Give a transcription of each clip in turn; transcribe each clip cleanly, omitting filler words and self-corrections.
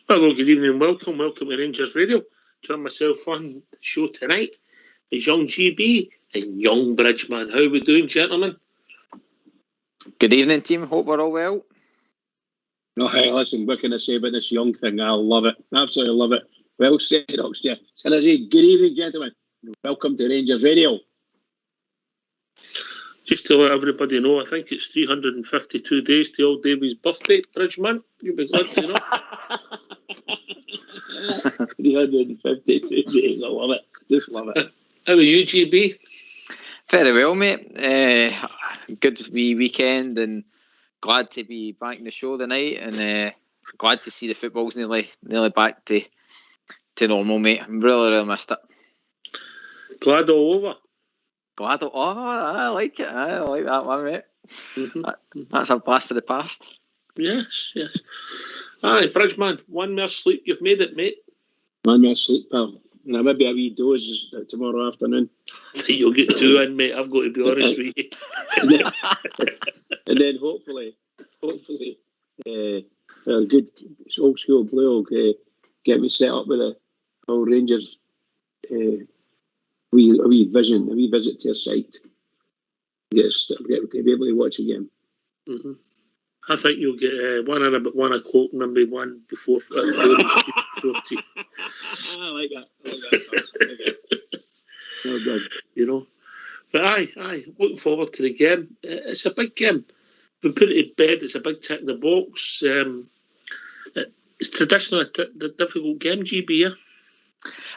Hello, good evening, welcome to Rangers Radio. Join myself on the show tonight is young GB and young Bridgeman. How are we doing, gentlemen? Good evening, team. Hope we're all well. No, hey, listen, what can I say about this young thing? I love it. Absolutely love it. Well said, Oxley. And I say, good evening, gentlemen. Welcome to Rangers Radio. Just to let everybody know, I think it's 352 days to old Davy's birthday, Bridgeman. You'll be glad to know. 352 days. I love it. Just love it. How are you, GB? Very well, mate. Good wee weekend and glad to be back in the show tonight and glad to see the football's nearly back to normal, mate. I'm really missed it. Glad all over. Glad all over. I like it. I like that one, mate. That's a blast for the past. Yes. Aye, Bridgeman, one more sleep. You've made it, mate. One more sleep, pal. And maybe a wee doze tomorrow afternoon. I think you'll get two in, mate. I've got to be honest with you. and then hopefully, a good old school play will get me set up with a old Rangers a wee visit to a site. Be able to watch again. Mm-hmm. I think you'll get one in about 1 o'clock, maybe one before 40. I like that. Oh, good. You know. But aye, looking forward to the game. It's a big game. We put it to bed, it's a big tick in the box. It's traditionally a difficult game, GB, yeah?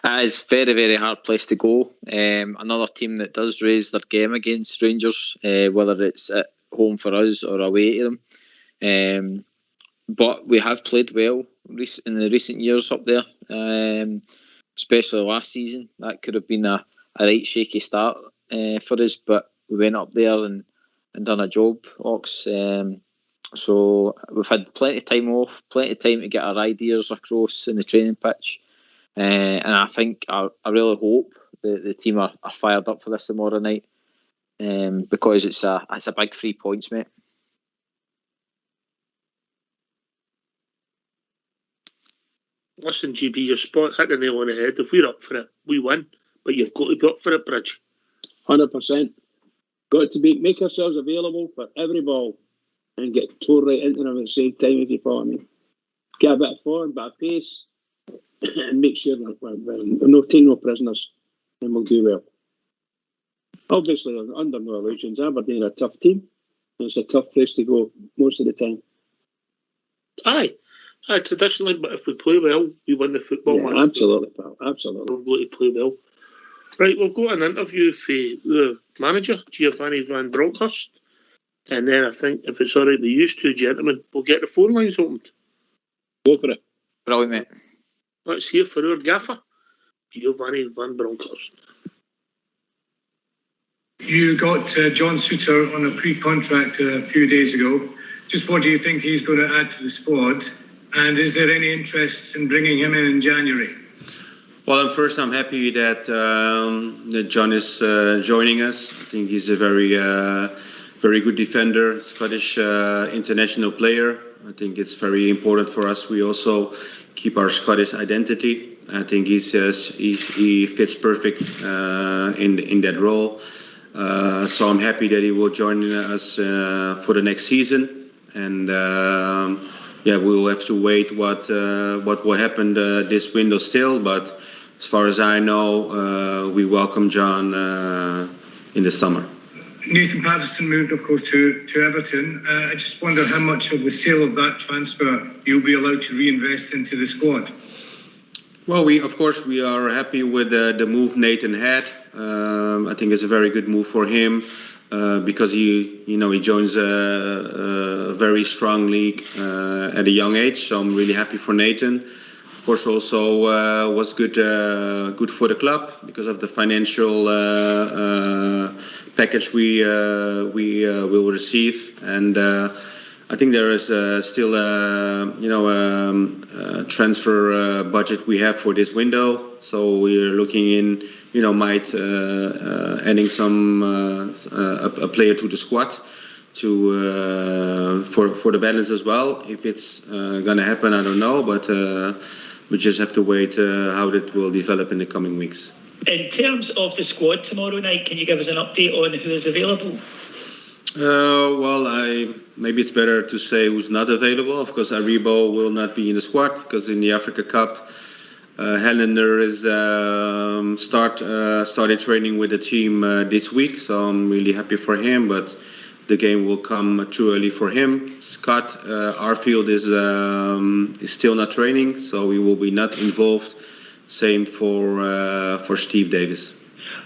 It's a very, very hard place to go. Another team that does raise their game against Rangers, whether it's at home for us or away to them. But we have played well in the recent years up there, especially last season. That could have been a right shaky start for us, but we went up there and done a job, Ox. So we've had plenty of time off, plenty of time to get our ideas across in the training pitch. And I think, I really hope that the team are fired up for this tomorrow night, because it's a big 3 points, mate. Listen, GB, your spot hit the nail on the head. If we're up for it, we win. But you've got to be up for it, Bridge. 100%. Got to make ourselves available for every ball and get tore right into them at the same time, if you follow me. Get a bit of form, bit of pace, and make sure that we're taking no prisoners, and we'll do well. Obviously, under no illusions, Aberdeen are a tough team. It's a tough place to go most of the time. Aye, traditionally, but if we play well, we win the football match. Absolutely, pal. Absolutely. We've got to play well. Right, we'll go an interview for the manager, Giovanni Van Bronckhorst. And then I think, if it's all right with you two gentlemen, we'll get the phone lines opened. Go for it. Brilliant, mate. Let's hear for our gaffer, Giovanni Van Bronckhorst. You got John Souttar on a pre-contract a few days ago. Just what do you think he's going to add to the squad? And is there any interest in bringing him in January? Well, first, I'm happy that John is joining us. I think he's a very good defender, Scottish international player. I think it's very important for us. We also keep our Scottish identity. I think he fits perfect in that role. So I'm happy that he will join us for the next season. And we'll have to wait what will happen this window still. But as far as I know, we welcome John in the summer. Nathan Patterson moved, of course, to Everton. I just wonder how much of the sale of that transfer you'll be allowed to reinvest into the squad. Well, we are happy with the move Nathan had. I think it's a very good move for him because he joins a very strong league at a young age. So I'm really happy for Nathan. Of course, also was good for the club because of the financial package we will receive, and I think there is still a transfer budget we have for this window. So we're looking in, adding some a player to the squad for the balance as well. If it's gonna happen, I don't know, but we just have to wait how that will develop in the coming weeks. In terms of the squad tomorrow night, can you give us an update on who is available? Maybe it's better to say who's not available. Of course, Aribo will not be in the squad because in the Africa Cup, Helander is started training with the team this week, so I'm really happy for him. But the game will come too early for him. Scott Arfield is still not training, so he will be not involved. Same for Steve Davis.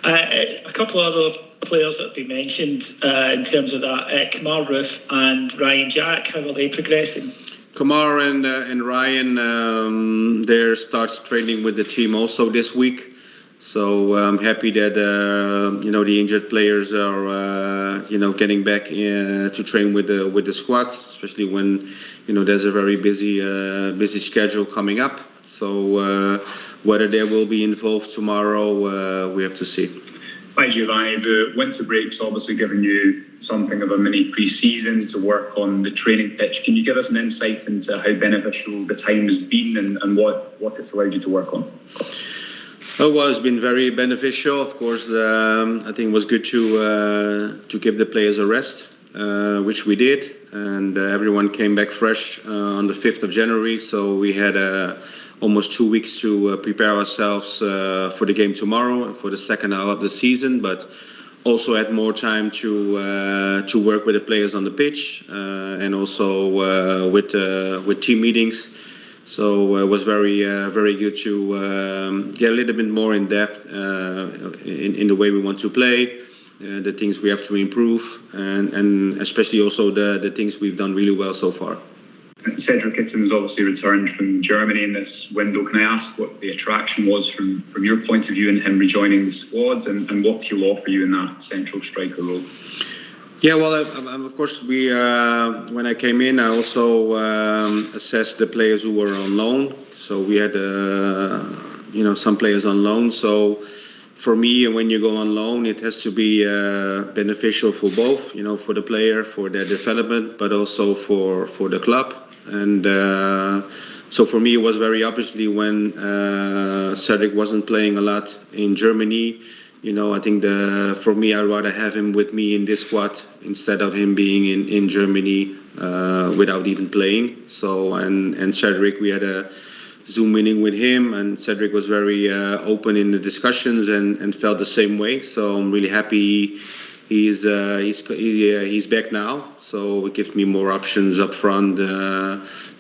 A couple of other players that have been mentioned in terms of that, Kamar Roof and Ryan Jack, how are they progressing? Kamar and Ryan, they start training with the team also this week. So I'm happy that the injured players are getting back to train with the squad, especially when there's a very busy schedule coming up. So whether they will be involved tomorrow, we have to see. Hi Giovanni, the winter break's obviously given you something of a mini pre-season to work on the training pitch. Can you give us an insight into how beneficial the time has been and what it's allowed you to work on? Oh, well, it's been very beneficial. Of course, I think it was good to give the players a rest, which we did, and everyone came back fresh on the 5th of January. So we had almost 2 weeks to prepare ourselves for the game tomorrow and for the second half of the season, but also had more time to work with the players on the pitch and also with team meetings. So it was very good to get a little bit more in depth in the way we want to play, the things we have to improve, and especially also the things we've done really well so far. Cedric Itten has obviously returned from Germany in this window. Can I ask what the attraction was from your point of view in him rejoining the squad and what he'll offer you in that central striker role? Yeah, well, of course, when I came in, I also assessed the players who were on loan. So we had, some players on loan. So for me, when you go on loan, it has to be beneficial for both, for the player, for their development, but also for the club. And so for me, it was very obviously when Cedric wasn't playing a lot in Germany. I think for me, I'd rather have him with me in this squad instead of him being in Germany without even playing. So and Cedric, we had a Zoom meeting with him, and Cedric was very open in the discussions and felt the same way. So I'm really happy he's back now. So it gives me more options up front,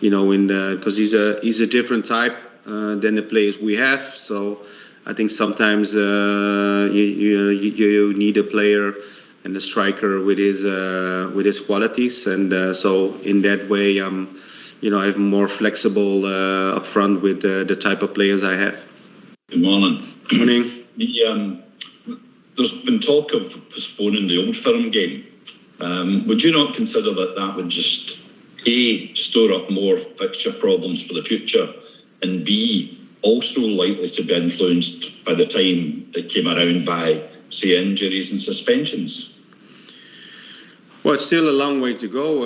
because he's a different type than the players we have. So I think sometimes you need a player and a striker with his qualities, and so in that way, I'm I'm more flexible up front with the type of players I have. Good morning. Morning. There's been talk of postponing the Old Firm game. Would you not consider that would just A, store up more fixture problems for the future, and B, also likely to be influenced by the time it came around by, say, injuries and suspensions? Well, it's still a long way to go.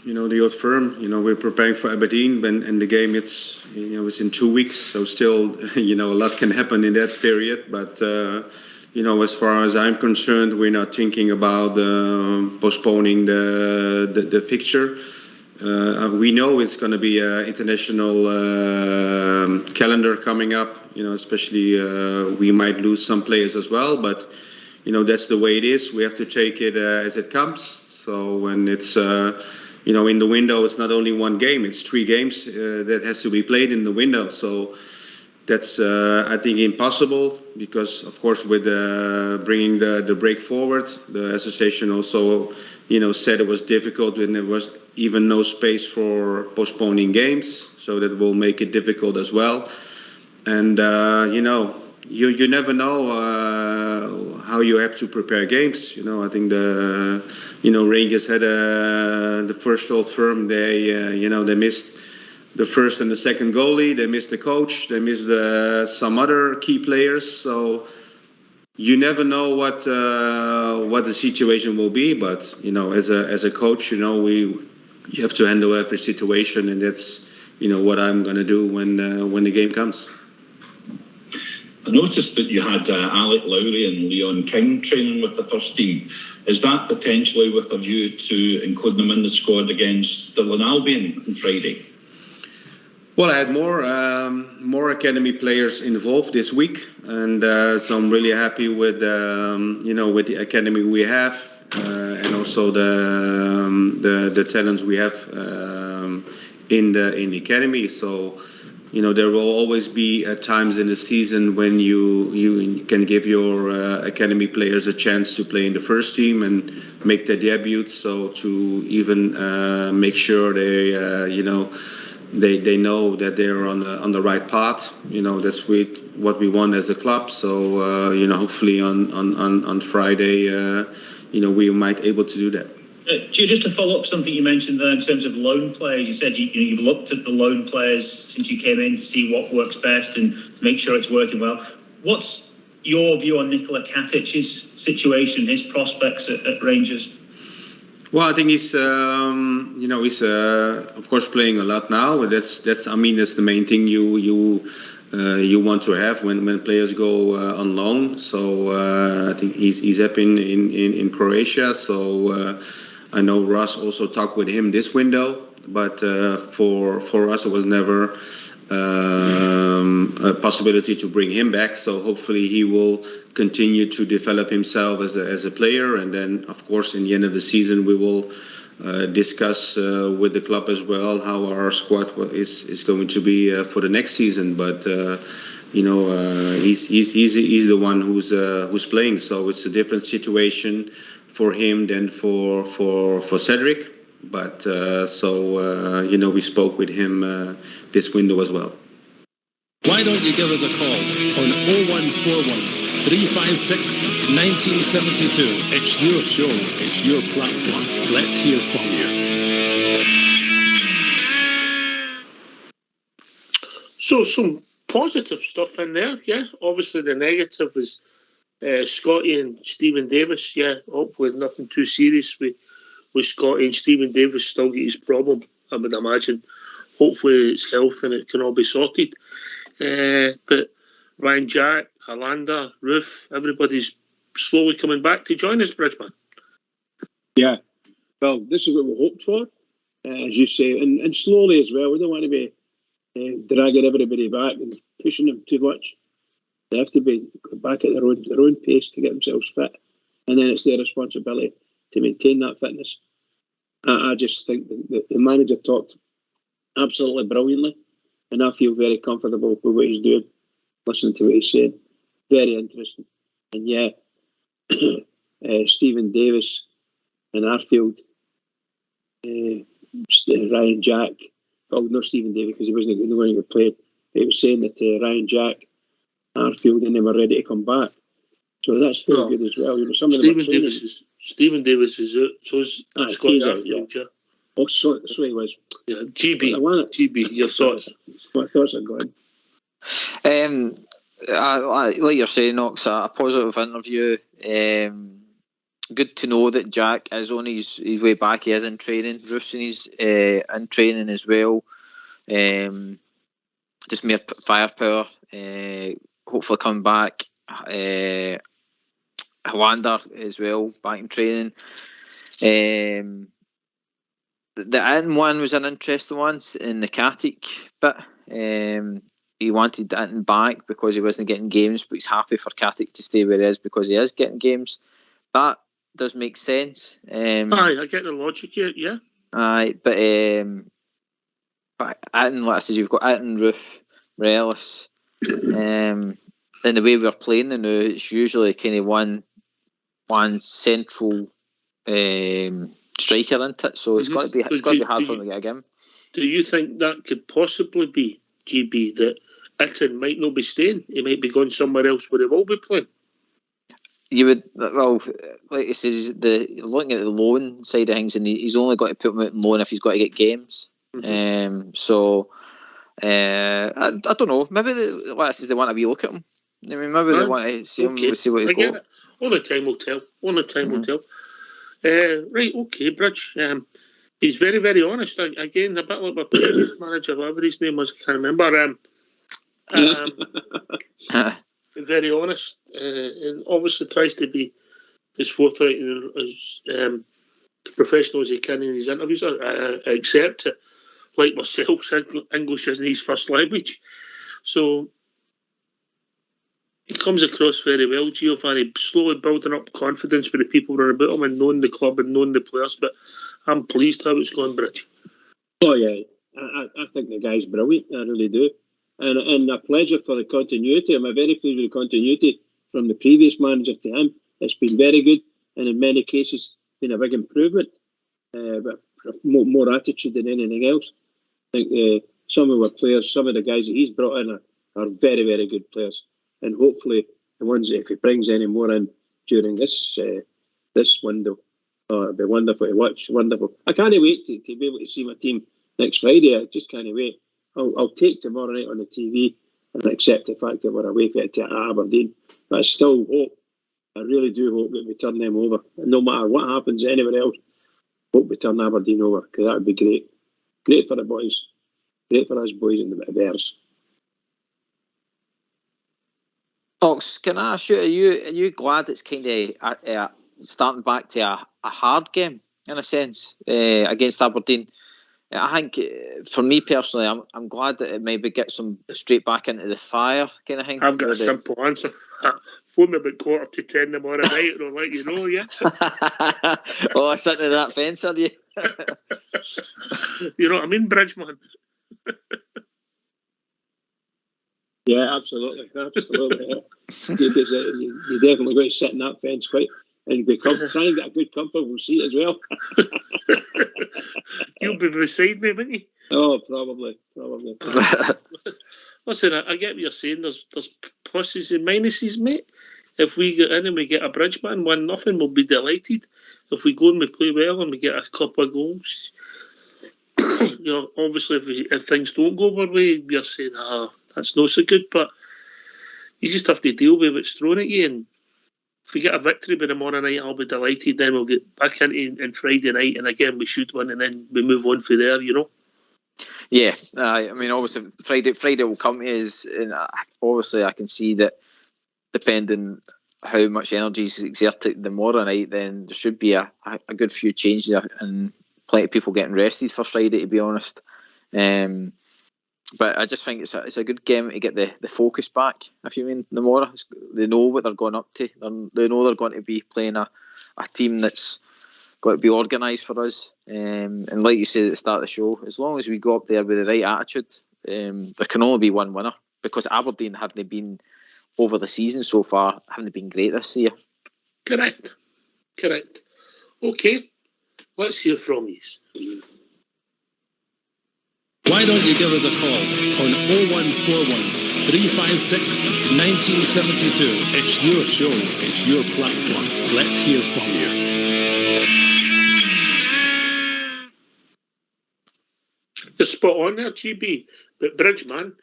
The Old Firm, we're preparing for Aberdeen, and the game, it's in 2 weeks. So still, a lot can happen in that period. But, as far as I'm concerned, we're not thinking about postponing the fixture. We know it's going to be an international calendar coming up, especially we might lose some players as well, but, that's the way it is. We have to take it as it comes. So when it's, in the window, it's not only one game, it's 3 games that has to be played in the window. So, That's I think impossible because, of course, with bringing the break forward, the association also, said it was difficult when there was even no space for postponing games, so that will make it difficult as well. And you never know how you have to prepare games. I think Rangers had the first Old Firm. They missed the first and the second goalie. They missed the coach. They missed some other key players. So you never know what the situation will be. But as a coach, you have to handle every situation, and that's what I'm going to do when the game comes. I noticed that you had Alec Lowry and Leon King training with the first team. Is that potentially with a view to including them in the squad against Stirling Albion on Friday? Well, I had more academy players involved this week, and so I'm really happy with with the academy we have, and also the talents we have in the academy. So there will always be times in the season when you can give your academy players a chance to play in the first team and make their debuts. So to even make sure they know that they're on the right path. That's what we want as a club. So hopefully on Friday, we might able to do that. Just to follow up something you mentioned there in terms of loan players, you said you've looked at the loan players since you came in to see what works best and to make sure it's working well. What's your view on Nikola Katic's situation, his prospects at Rangers? Well, I think he's of course playing a lot now. That's the main thing you want to have when players go on loan. So I think he's up in Croatia. So I know Ross also talked with him this window, but for us it was never a possibility to bring him back. So hopefully he will continue to develop himself as a player, and then of course in the end of the season we will discuss with the club as well how our squad is going to be for the next season. But he's the one who's playing, so it's a different situation for him than for Cedric. But we spoke with him this window as well. Why don't you give us a call on 0141 356 1972? It's your show, it's your platform. Let's hear from you. So some positive stuff in there, yeah. Obviously the negative is Scotty and Stephen Davis. Yeah, hopefully nothing too serious with Scotty and Stephen Davis. Still get his problem, I would imagine. Hopefully it's health and it can all be sorted. But Ryan Jack, Hollander, Roof, everybody's slowly coming back to join us, Bridgman. Yeah, well, this is what we hoped for, as you say, and slowly as well. We don't want to be dragging everybody back and pushing them too much. They have to be back at their own pace to get themselves fit, and then it's their responsibility to maintain that fitness. I just think that the manager talked absolutely brilliantly, and I feel very comfortable with what he's doing, listening to what he's saying. Very interesting. And yeah, Stephen Davis and Arfield, Ryan Jack, well, not Stephen Davis because he wasn't going to play. He was saying that Ryan Jack, Arfield, and they were ready to come back. So that's very good as well. Some of Stephen Davis is out, so is Scotty Arfield, yeah. Oh, so he was. Yeah, GB, your thoughts? My thoughts are good. Like you're saying, Knox, a positive interview. Good to know that Jack is on his way back. He is in training. Roofson is in training as well. Just mere firepower. Hopefully coming back. Hollander as well, back in training. The Anton one was an interesting one in the Katic bit. He wanted Anton back because he wasn't getting games, but he's happy for Katic to stay where he is because he is getting games. That does make sense. I get the logic here, yeah. But Anton, like I said, you've got Anton, Roof, Morelos, In the way we're playing now, it's usually kind of one central striker, isn't it? So it's got to be hard for them to get a game. Do you think that could possibly be, GB, that Itten might not be staying? He might be going somewhere else where he will be playing? You would, well, like he says, looking at the loan side of things, and he's only got to put him out on loan if he's got to get games. I don't know. Maybe they want to relook at him. I mean, maybe they want to see him, see what he's got. Only time will tell. Will tell. Right, okay, Bridge. He's very, very honest. Again, a bit like my previous manager, whatever his name was, I can't remember. Very honest, and obviously tries to be as forthright and as professional as he can in his interviews. I accept it. Like myself, English isn't his first language, so he comes across very well, Giovanni, slowly building up confidence with the people around about him and knowing the club and knowing the players. But I'm pleased how it's gone, Bridge. Oh yeah, I think the guy's brilliant. I really do. And a pleasure for the continuity. I'm very pleased with the continuity from the previous manager to him. It's been very good, and in many cases, been a big improvement. But more attitude than anything else. I think some of our players, some of the guys that he's brought in are very, very good players. And hopefully, the ones that if he brings any more in during this window, it'll be wonderful to watch. Wonderful. I can't wait to be able to see my team next Friday. I just can't wait. I'll take tomorrow night on the TV and accept the fact that we're away for it at Aberdeen. But I still hope, I really do hope that we turn them over. And no matter what happens anywhere else, hope we turn Aberdeen over, because that would be great. Great for the boys. Great for us boys in the Bears. Ox, can I ask you, are you glad it's kind of starting back to a hard game, in a sense, against Aberdeen? I think, for me personally, I'm glad that it maybe gets them straight back into the fire, kind of thing. I've got a simple answer. Phone me about 10:15 tomorrow night and I'll let you know, yeah? Oh, sitting in that fence, are you? You know what I mean, Bridgeman? Yeah, absolutely. Yeah. You definitely got to sit in that fence and try and get a good comfortable seat as well. You'll be beside me, won't you? Oh, probably. Listen, I get what you're saying. There's pluses and minuses, mate. If we get in and we get a Bridgeman 1-0, we'll be delighted. If we go and we play well and we get a couple of goals, you know, obviously if things don't go our way, you're saying, that's not so good. But you just have to deal with what's thrown at you. And if we get a victory by tomorrow night, I'll be delighted. Then we'll get back into Friday night, and again we should win, and then we move on from there. You know. Yeah, I mean, obviously Friday will come to us, and obviously I can see that depending how much energy is exerted tomorrow night, then there should be a good few changes and plenty of people getting rested for Friday, to be honest. But I just think it's a good game to get the focus back, if you mean, tomorrow. They know what they're going up to. They know they're going to be playing a team that's got to be organised for us. And like you said at the start of the show, as long as we go up there with the right attitude, there can only be one winner, because Aberdeen haven't been, over the season so far, haven't been great this year. Correct. Okay, let's hear from you. Why don't you give us a call on 0141 356 1972. It's your show, it's your platform. Let's hear from you. You're spot on there, GB. But Bridgeman,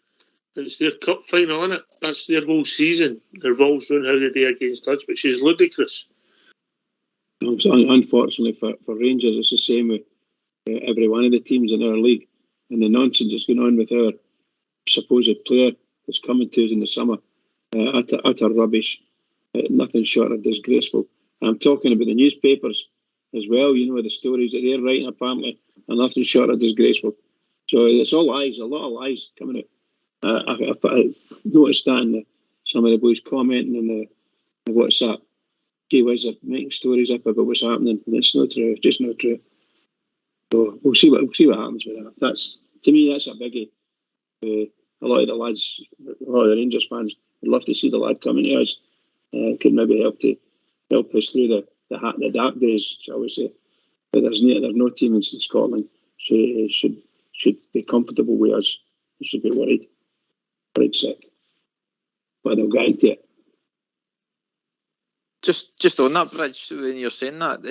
it's their cup final, innit? That's their whole season. Their revolves around how they do against us, which is ludicrous. Unfortunately for Rangers, it's the same with every one of the teams in our league. And the nonsense that's going on with our supposed player that's coming to us in the summer, utter rubbish, nothing short of disgraceful. I'm talking about the newspapers as well, you know, the stories that they're writing apparently are nothing short of disgraceful. So it's all lies, a lot of lies coming out. I noticed that in some of the boys commenting in the WhatsApp. Gee whiz, they're making stories up about what's happening, and it's not true, it's just not true. So we'll see what happens with that. To me, that's a biggie. a lot of the lads, a lot of the Rangers fans would love to see the lad coming to us. Could maybe help us through the dark days, shall we say. But there's no team in Scotland should be comfortable with us. They should be worried sick. But they'll get into it. Just on that, Bridge, when you're saying that,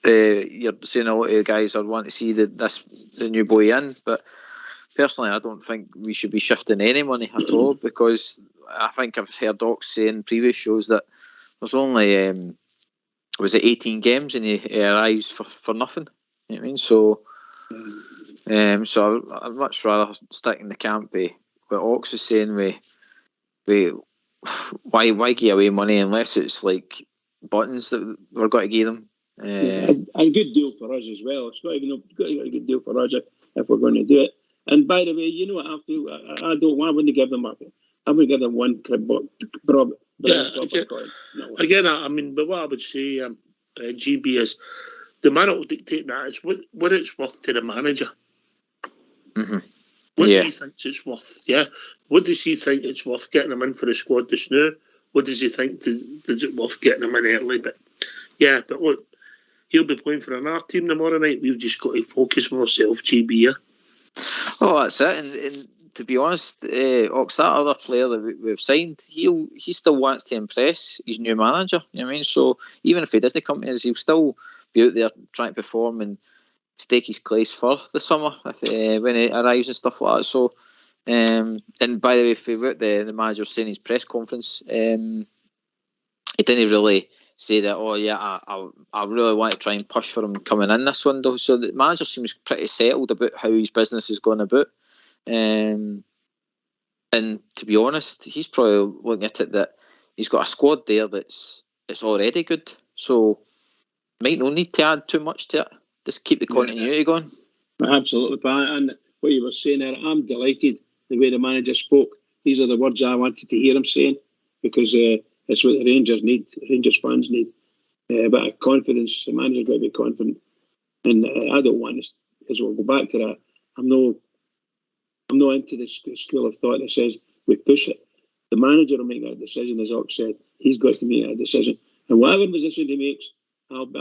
you're saying a lot of the guys are wanting to see the new boy in, but personally, I don't think we should be shifting any money at all, because I think I've heard Ox say in previous shows that there's only was it 18 games and he arrives for nothing. You know what I mean? So I'd much rather stick in the camp with what Ox is saying. Why give away money unless it's like buttons that we're going to give them? And good deal for us as well. It's got to be a good deal for us if we're going to do it. And by the way, you know what I feel? I wouldn't give them up. I would give them one crib. Again, I mean, but what I would say, GB, is the man that will dictate that is what it's worth to the manager. Mm-hmm. What he thinks it's worth, yeah. What does he think it's worth getting him in for the squad just now? What does he think is it worth getting him in early? But look, he'll be playing for another team tomorrow night. We've just got to focus on ourselves, GB. Yeah? Oh, that's it. And to be honest, Ox, that other player that we've signed, he still wants to impress his new manager. You know what I mean? So even if he doesn't come to us, he'll still be out there trying to perform and stake his clays for the summer when he arrives and stuff like that. So, and by the way, if we were at the manager saying his press conference, he didn't really say that, oh yeah, I really want to try and push for him coming in this window. So the manager seems pretty settled about how his business is going about. And to be honest, he's probably looking at it that he's got a squad there that's already good. So might not need to add too much to it. Just keep the continuity going. Absolutely, and what you were saying there, I'm delighted the way the manager spoke. These are the words I wanted to hear him saying, because it's what the Rangers need, Rangers fans need. A bit of confidence. The manager's got to be confident, and I don't want this, because we'll go back to that. I'm not into this school of thought that says we push it. The manager will make that decision, as Ox said. He's got to make that decision, and whatever decision he makes, I'll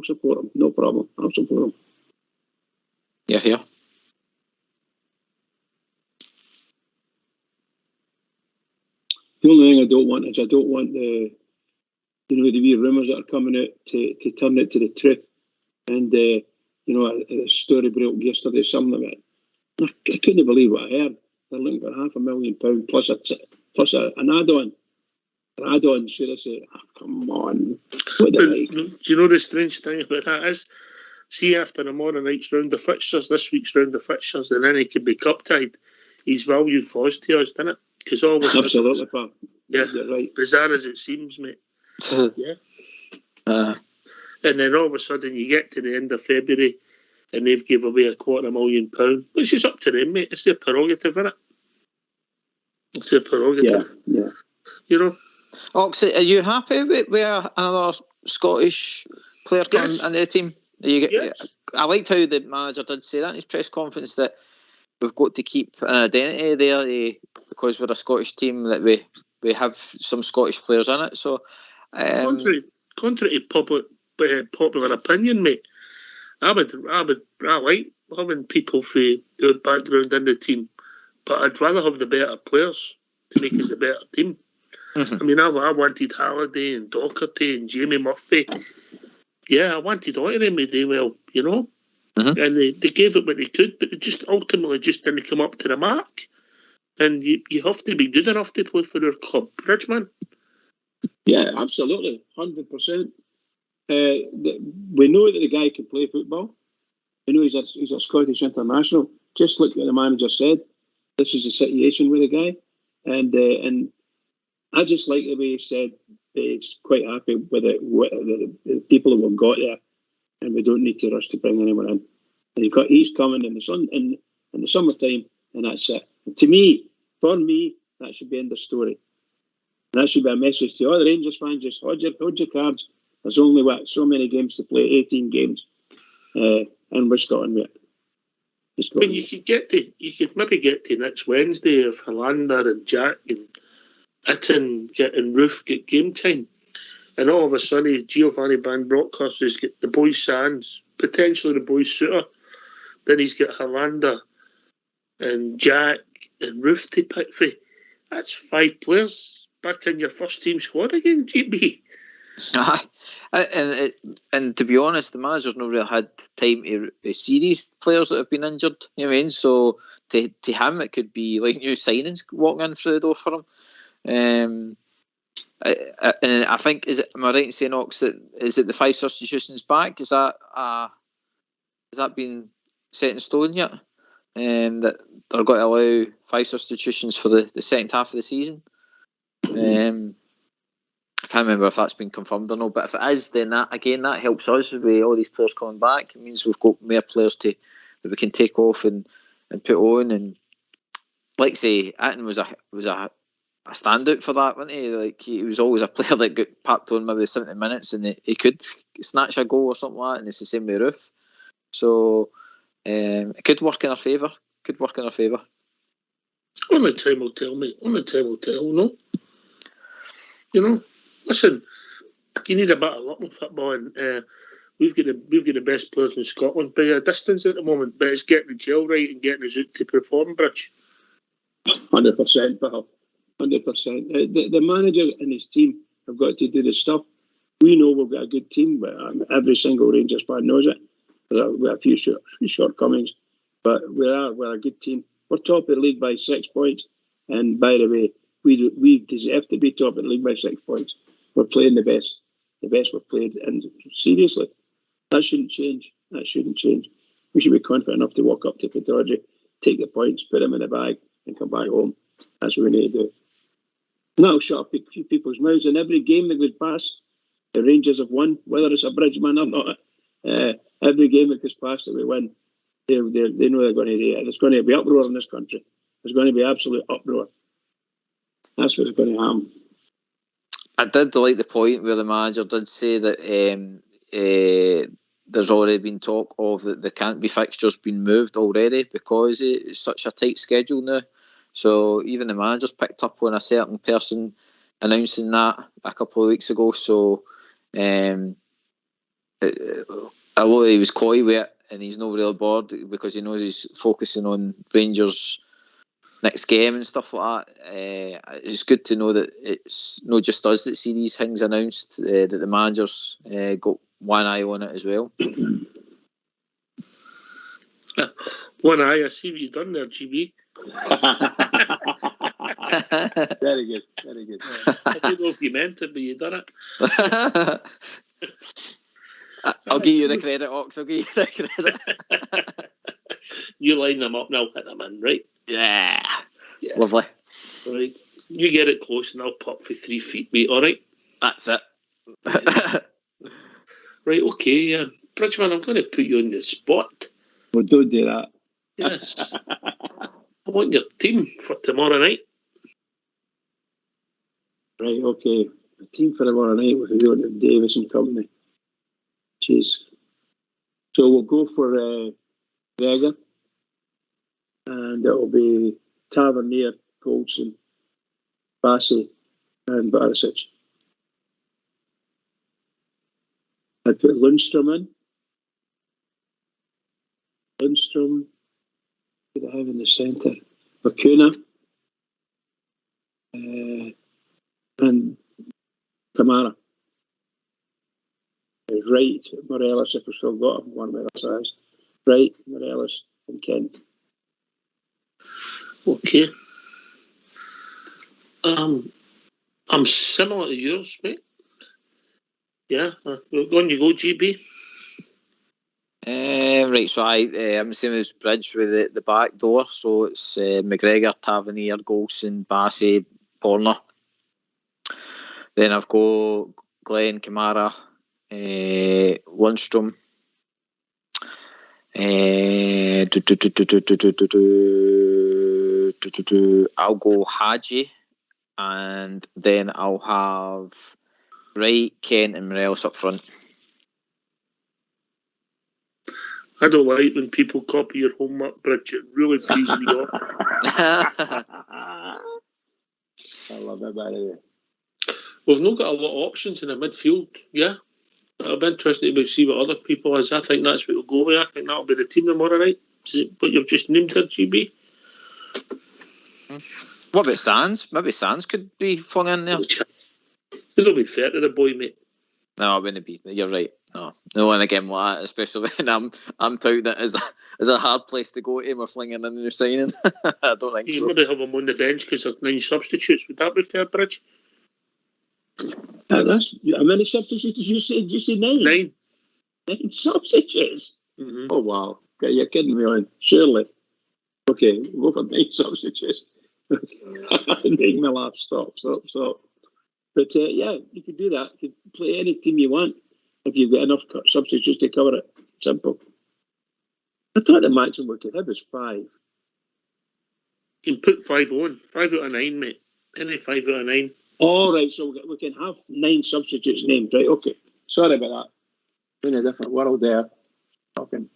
support him. No problem. I'll support him. Yeah. The only thing I don't want the wee rumours that are coming out to turn it to the truth. And a story broke yesterday, something like that. I couldn't believe what I heard. They're looking for £500,000 plus an add-on. An add-on, should I say? Oh, come on. What the like? Do you know the strange thing about that is? See, after tomorrow night's round of fixtures, this week's round of fixtures, and then he could be cup-tied, he's value falls to us, doesn't it? Because all of a sudden, absolutely, pal. Yeah, right. Bizarre as it seems, mate. Yeah. And then all of a sudden you get to the end of February and they've given away £250,000, which is up to them, mate. It's their prerogative, isn't it? It's their prerogative. Yeah. You know? Ox, are you happy with another Scottish player coming into the team? Yes. I liked how the manager did say that in his press conference, that we've got to keep an identity there because we're a Scottish team, that we have some Scottish players in it. So, contrary to popular opinion, mate, I like having people from your background in the team, but I'd rather have the better players to make us a better team. Mm-hmm. I mean, I wanted Halliday and Docherty and Jamie Murphy. Yeah, I wanted all of them to do well, you know. Mm-hmm. And they gave it what they could, but they just ultimately just didn't come up to the mark. And you have to be good enough to play for their club, Bridgeman. Yeah, absolutely, 100%. We know that the guy can play football. We know he's a Scottish international. Just like what the manager said, this is the situation with the guy, and I just like the way he said that he's quite happy with it, the people that we've got there, and we don't need to rush to bring anyone in. And he's coming in the summertime, and that's it. And for me, that should be end of story. And that should be a message to all the Rangers fans: just hold your cards. There's only so many games to play, 18 games, and we're Scotland, mate. When you could maybe get to next Wednesday if Hollander and Jack and Itten and Roof get game time, and all of a sudden Giovanni Van Bronckhorst has got the boy Sands, potentially the boy Suter, then he's got Hollander and Jack and Roof to pick for. That's 5 players back in your first team squad again, GB. And to be honest, the manager's not really had time to see these players that have been injured. You know what I mean? So to him, it could be like new signings walking in through the door for him. And I think, am I right in saying, Ox, that is it the 5 substitutions back? Has that been set in stone yet? That they're going to allow 5 substitutions for the second half of the season. I can't remember if that's been confirmed or not, but if it is, then that helps us with all these players coming back. It means we've got more players that we can take off and put on. And like I say, Atton was a standout for that, wasn't he? Like he was always a player that got packed on maybe 70 minutes and he could snatch a goal or something like that, and it's the same with Roof. So it could work in our favour. Only time will tell, mate. Only time will tell, no? You know? Listen, you need a bit of luck in football, and we've got the best players in Scotland by a distance at the moment, but it's getting the gel right and getting us out to perform, Bridge. 100%, pal. 100%. The manager and his team have got to do the stuff. We know we've got a good team, but every single Rangers fan knows it. We've got a few shortcomings, but we're a good team. We're top of the league by 6 points, and by the way, we deserve to be top of the league by 6 points. We're playing the best we've played, and seriously, that shouldn't change. We should be confident enough to walk up to Pittodrie, take the points, put them in the bag, and come back home. That's what we need to do. And that'll shut up a few people's mouths. In every game that goes past, the Rangers have won, whether it's a Bridgeman or not. Every game that goes past that we win, they know they're going to do it. There's going to be uproar in this country. There's going to be absolute uproar. That's what's going to happen. I did like the point where the manager did say that there's already been talk of that there can't be fixtures being moved already because it's such a tight schedule now. So even the manager's picked up on a certain person announcing that a couple of weeks ago. So although he was coy with it and he's not really bored because he knows he's focusing on Rangers' next game and stuff like that, it's good to know that it's not just us that see these things announced, that the manager's got one eye on it as well. One eye, I see what you've done there, GB. Very good. I don't know if you meant it, but you done it. I'll give you the credit, Ox. I'll give you the credit. You line them up and I'll hit them in, right? Yeah. Lovely. Right. You get it close and I'll pop for 3 feet, mate, alright? That's it. Right, okay. Bridgeman, I'm going to put you on the spot. Well, don't do that. Yes. I want your team for tomorrow night. Right, okay. The team for tomorrow night with Davis and company. Jeez. So we'll go for Gregor. And it'll be Tavernier, Goldson, Bassey, and Barisic. I'd put Lundstrom in. Lundstrom, who do I have in the centre? Bakuna. And Kamara. Right, Morelos, if we've still got him, one of the size. Right, Morelos, and Kent. Okay. I'm similar to yours, mate. Yeah, on you go, GB. Right, so I'm the same as Bridge with the back door. So it's McGregor, Tavernier, Golson, Bassey, Porner. Then I've got Glenn, Kamara, Lundstrom. I'll go Hagi, and then I'll have Wright, Kent, and Morelos up front. I don't like when people copy your homework, Bridge. It really pisses me off. I love it, by the way. We've not got a lot of options in the midfield, yeah. It'll be interesting to see what other people is. I think that's what we'll go with. I think that'll be the team tomorrow night. Is it what you've just named there, GB? What about Sands? Maybe Sands could be flung in there. It'll be fair to the boy, mate. No, it wouldn't be. You're right. No, in a game like that, especially when I'm touting it as a hard place to go to. We're flinging in your signing. I don't think you so. Maybe have him on the bench because there's 9 substitutes. Would that be fair, Bridge? That's how many substitutes did you say? Did you say 9? 9. 9 substitutes. Mm-hmm. Oh wow! Okay, you're kidding me, on surely. Okay, we'll go for 9 substitutes. Make me laugh. Stop. But yeah, you could do that. You could play any team you want if you've got enough substitutes to cover it. Simple. I thought the maximum we could have was 5. You can put 5 on. 5 out of 9, mate. Any 5 out of 9. All right, so we can have 9 substitutes named, right? Okay. Sorry about that. In a different world there. Talking.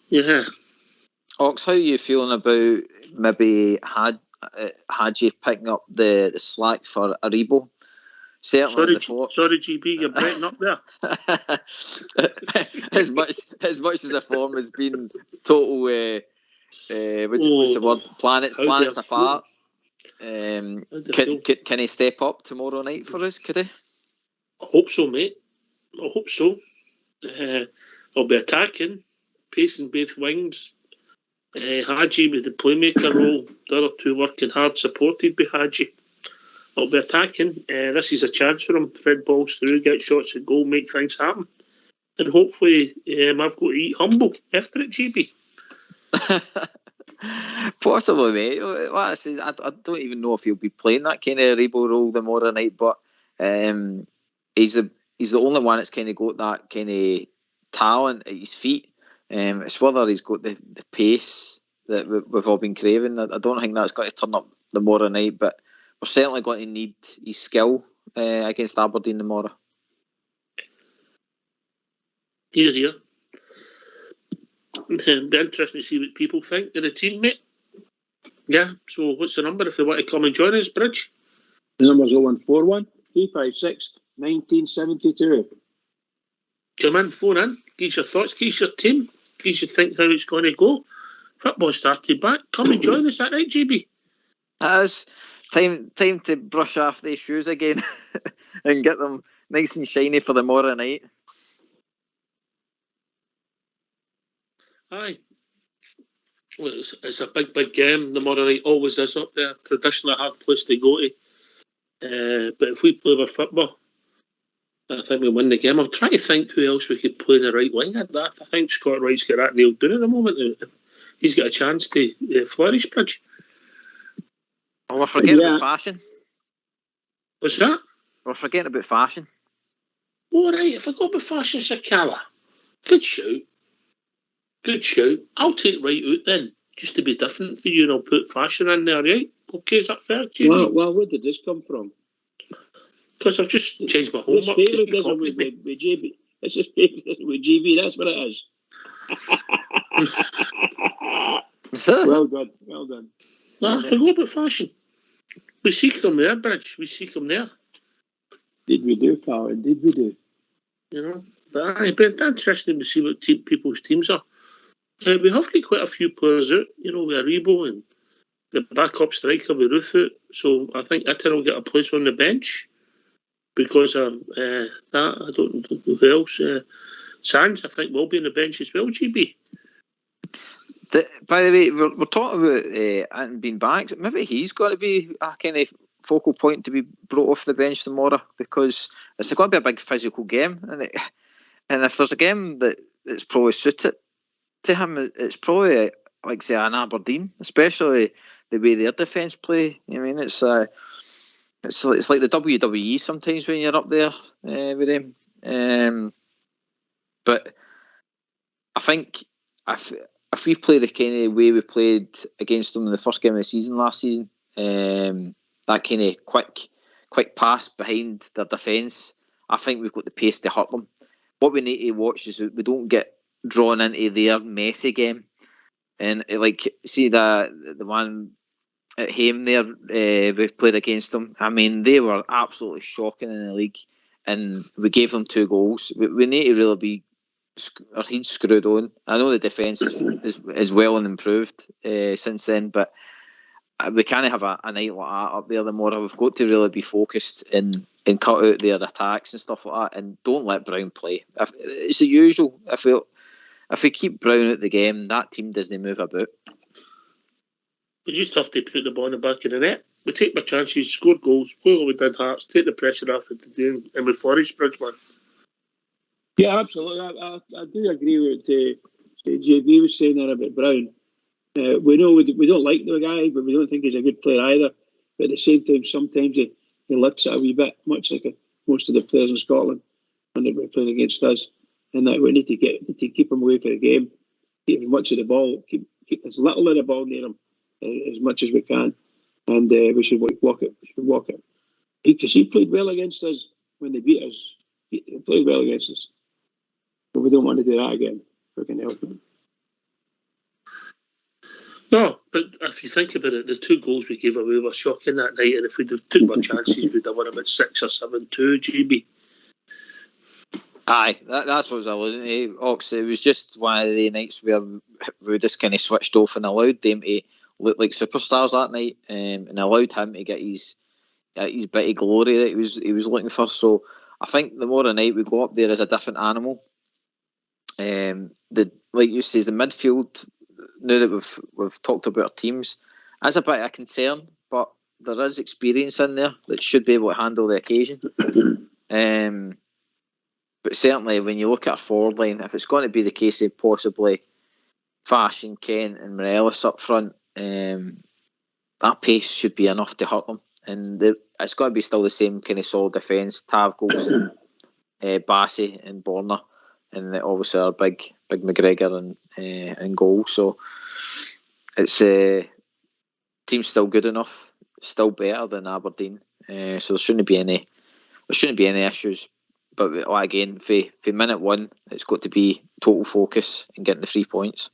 Yeah. Ox, how are you feeling about maybe Hagi picking up the slack for Aribo? Certainly sorry, GB, you're breaking up there. as much as the form has been total, what's the word? Planets apart. Can he step up tomorrow night for us? Could he? I hope so, mate. I hope so. I'll be attacking, pacing both wings. Hagi with the playmaker role, the other 2 working hard, supported by Hagi. I'll be attacking. This is a chance for him. Thread balls through, get shots at goal, make things happen. And hopefully I've got to eat humble after it, GB. Possibly, mate. Like I say, I don't even know if he'll be playing that kind of Rebo role tomorrow night, but he's the only one that's kind of got that kind of talent at his feet. It's whether he's got the pace that we've all been craving. I don't think that's got to turn up tomorrow night, but we're certainly going to need his skill against Aberdeen tomorrow. Here. It'll be interesting to see what people think of the team, mate. Yeah, so what's the number if they want to come and join us, Bridge? The number's 0141 356 1972. Come in, phone in, give your thoughts, give your team, give you think how it's going to go. Football started back. Come and join us, that right, GB? It is. Time to brush off these shoes again and get them nice and shiny for tomorrow night. Aye. Well, it's a big game tomorrow night. Always is up there. Traditionally a hard place to go to. But if we play with football, I think we win the game. I'm trying to think who else we could play in the right wing at that. I think Scott Wright's got that nailed down at the moment. He's got a chance to flourish, Bridge. Oh, we're forgetting about fashion. What's that? We're forgetting about fashion. All right, I forgot about fashion, Sakala. Good shout. I'll take Wright out then, just to be different for you, and I'll put fashion in there, right? Okay, is that fair, Jamie? Well, where did this come from? Because I've just changed my homework. With GB. It's just with GB, that's what it is. Well done. No, I forgot about fashion. We seek them there, Bridge. We seek them there. Did we do, pal? Did we do? You know, but it's been interesting to see what people's teams are. We have got quite a few players out, you know, with Aribo and the backup striker with Ruth out. So I think Itten will get a place on the bench because of that. I don't know who else. Sands, I think, will be on the bench as well, GB. By the way, we're talking about Itten being back. Maybe he's got to be a kind of focal point to be brought off the bench tomorrow because it's going to be a big physical game. And if there's a game that's probably suited to him, it's probably like say an Aberdeen, especially the way their defence play. I mean, it's like the WWE sometimes when you're up there with them. But I think if we play the kind of way we played against them in the first game of the season last season, that kind of quick pass behind their defence, I think we've got the pace to hurt them. What we need to watch is that we don't get drawn into their messy game. And like, see the one at home there, we played against them. I mean, they were absolutely shocking in the league, and we gave them 2 goals. We need to really be our heads screwed on. I know the defence is well and improved since then, but we can't have a night like that up there the more. We've got to really be focused and cut out their attacks and stuff like that, and don't let Brown play. It's the usual. If we keep Brown out the game, that team doesn't move about. We just have to put the ball in the back of the net. We take our chances, score goals, play what we did Hearts, take the pressure off of the game, and we flourish, Bridgeman. Yeah, absolutely. I do agree with JB was saying there about Brown. We know we don't like the guy, but we don't think he's a good player either. But at the same time, sometimes he lifts it a wee bit, much like most of the players in Scotland when they're playing against us. And that we need to keep him away from the game, keep as much of the ball, keep as little of the ball near him as much as we can, and we should walk it. Because he played well against us when they beat us. He played well against us, but we don't want to do that again. We can help him. No, but if you think about it, the 2 goals we gave away were shocking that night, and if we'd have took our chances, we'd have won about 6 or 7-2, GB. Aye, that's what I was alluding to, Ox. It was just one of the nights where we just kind of switched off and allowed them to look like superstars that night, and allowed him to get his bit of glory that he was looking for. So I think the more a night we go up there as a different animal. Like you say, the midfield. Now that we've talked about our teams, that's a bit of a concern, but there is experience in there that should be able to handle the occasion. But certainly, when you look at our forward line, if it's going to be the case of possibly Fashion, Kent and Morelos up front, that pace should be enough to hurt them. And it's got to be still the same kind of solid defence. Tav, Golson, Bassey and Borna, and obviously our big McGregor and goal. So it's team's still good enough, still better than Aberdeen. So there shouldn't be any issues. But again, for minute 1, it's got to be total focus and getting the 3 points.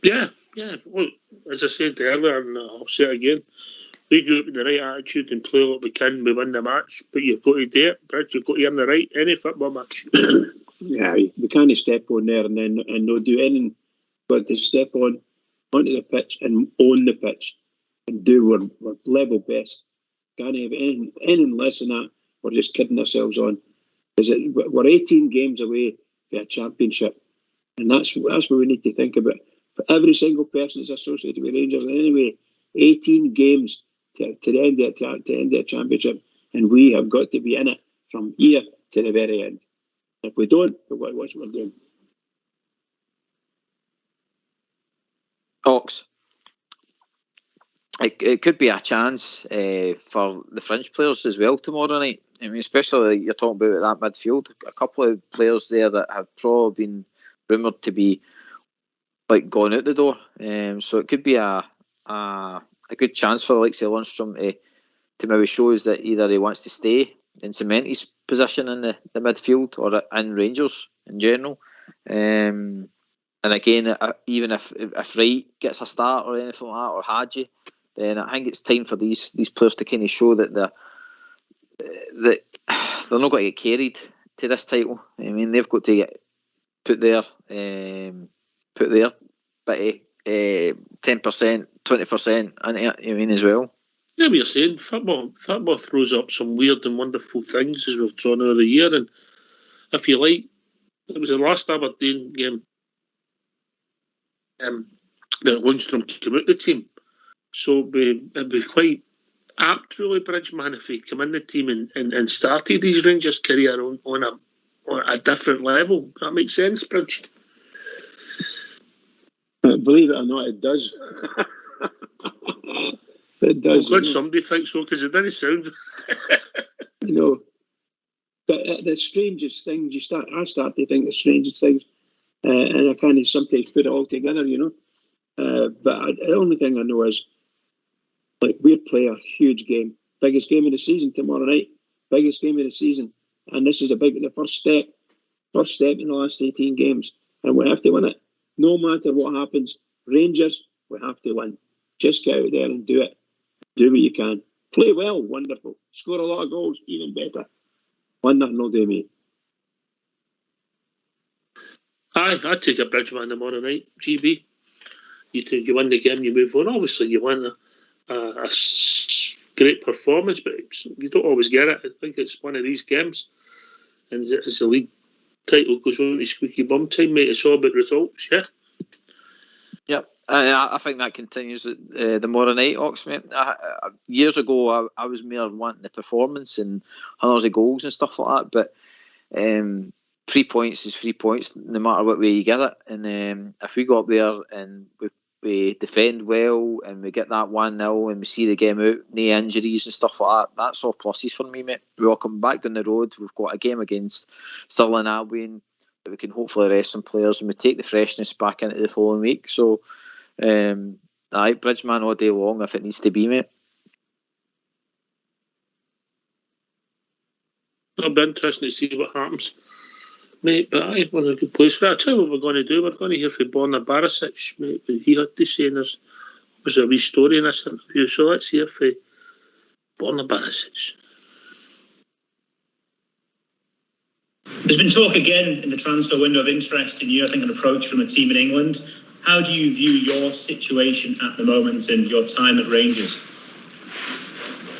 Yeah. Well, as I said earlier, and I'll say it again, we go up with the right attitude and play what we can, we win the match. But you've got to do it, Bridge. You've got to earn the right. Any football match. Yeah, we can't step on there and not do anything but to step onto the pitch and own the pitch and do our level best. Can't have anything less than that. We're just kidding ourselves on. We're 18 games away from a championship, and that's what we need to think about. For every single person that's associated with Rangers, anyway, 18 games to end the championship, and we have got to be in it from here to the very end. If we don't, watch what we're doing. Ox. It could be a chance for the French players as well tomorrow night. I mean, especially you're talking about that midfield. A couple of players there that have probably been rumoured to be like gone out the door. So it could be a good chance for the likes of Lundstrom to maybe show us that either he wants to stay and cement his position in the midfield or in Rangers in general. And again, even if Wright gets a start or anything like that, or Hagi, then I think it's time for these players to kind of show that they're not going to get carried to this title. I mean, they've got to put their bit of 10%, 20% into it, I mean, as well. Yeah, we're saying football throws up some weird and wonderful things as we've drawn out of the year. And if you like, it was the last Aberdeen game that Lundstrom came out the team. So it'd be quite apt, really, Bridgeman, if he came in the team and started his Rangers career on a different level. Does that make sense, Bridge? Believe it or not, it does. It does. I'm glad somebody thinks so, because it didn't sound. But the strangest things I start to think the strangest things, and I can't sometimes put it all together, But the only thing I know is, like, we're playing a huge game, biggest game of the season tomorrow night, biggest game of the season, and this is the first step in the last 18 games, and we have to win it. No matter what happens, Rangers, we have to win. Just get out there and do it. Do what you can. Play well, wonderful. Score a lot of goals, even better. 1-0 will do me. I'd take a Bridgman tomorrow night, GB. You win the game, you move on. Obviously, you win a great performance, but you don't always get it. I think it's one of these games. And as the league title goes on to squeaky bum time, mate, it's all about results, yeah? Yep. I think that continues tomorrow night, Ox, mate. Years ago, I was more wanting the performance and hundreds of goals and stuff like that, but 3 points is 3 points, no matter what way you get it. And if we go up there and we defend well and we get that 1-0 and we see the game out, no injuries and stuff like that, that's all pluses for me, mate. We all come back down the road. We've got a game against Stirling Albion that we can hopefully rest some players and we take the freshness back into the following week. So, Bridgman all day long if it needs to be, mate. It'll be interesting to see what happens, mate, but we're in a good place for that. I'll tell you what we're going to do. We're going to hear from Barisic, mate, what he had to say, and there's a wee story in this interview, so let's hear from Barisic. There's been talk again in the transfer window of interest in you, I think, an approach from a team in England. How do you view your situation at the moment and your time at Rangers?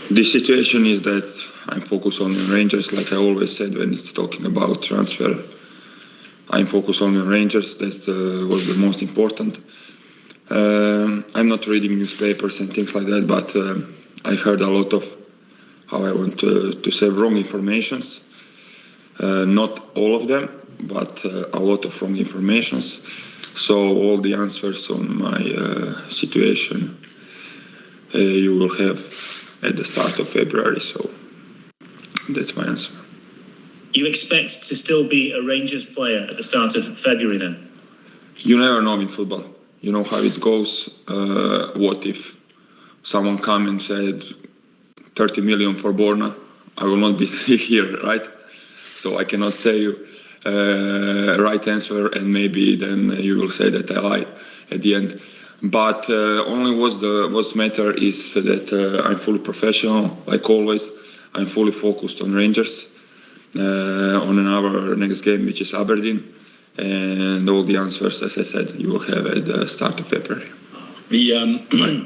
The situation is that I'm focused on Rangers, like I always said when it's talking about transfer. I'm focused on Rangers. That was the most important. I'm not reading newspapers and things like that, but I heard a lot of, how I want to say, wrong informations. Not all of them, but a lot of wrong informations. So all the answers on my situation you will have at the start of February. So that's my answer. You expect to still be a Rangers player at the start of February then? You never know in football. You know how it goes. What if someone come and said 30 million for Borna? I will not be here, right? So I cannot say you right answer, and maybe then you will say that I lied at the end. But only what's matter is that I'm fully professional, like always. I'm fully focused on Rangers, on our next game, which is Aberdeen, and all the answers, as I said, you will have at the start of February.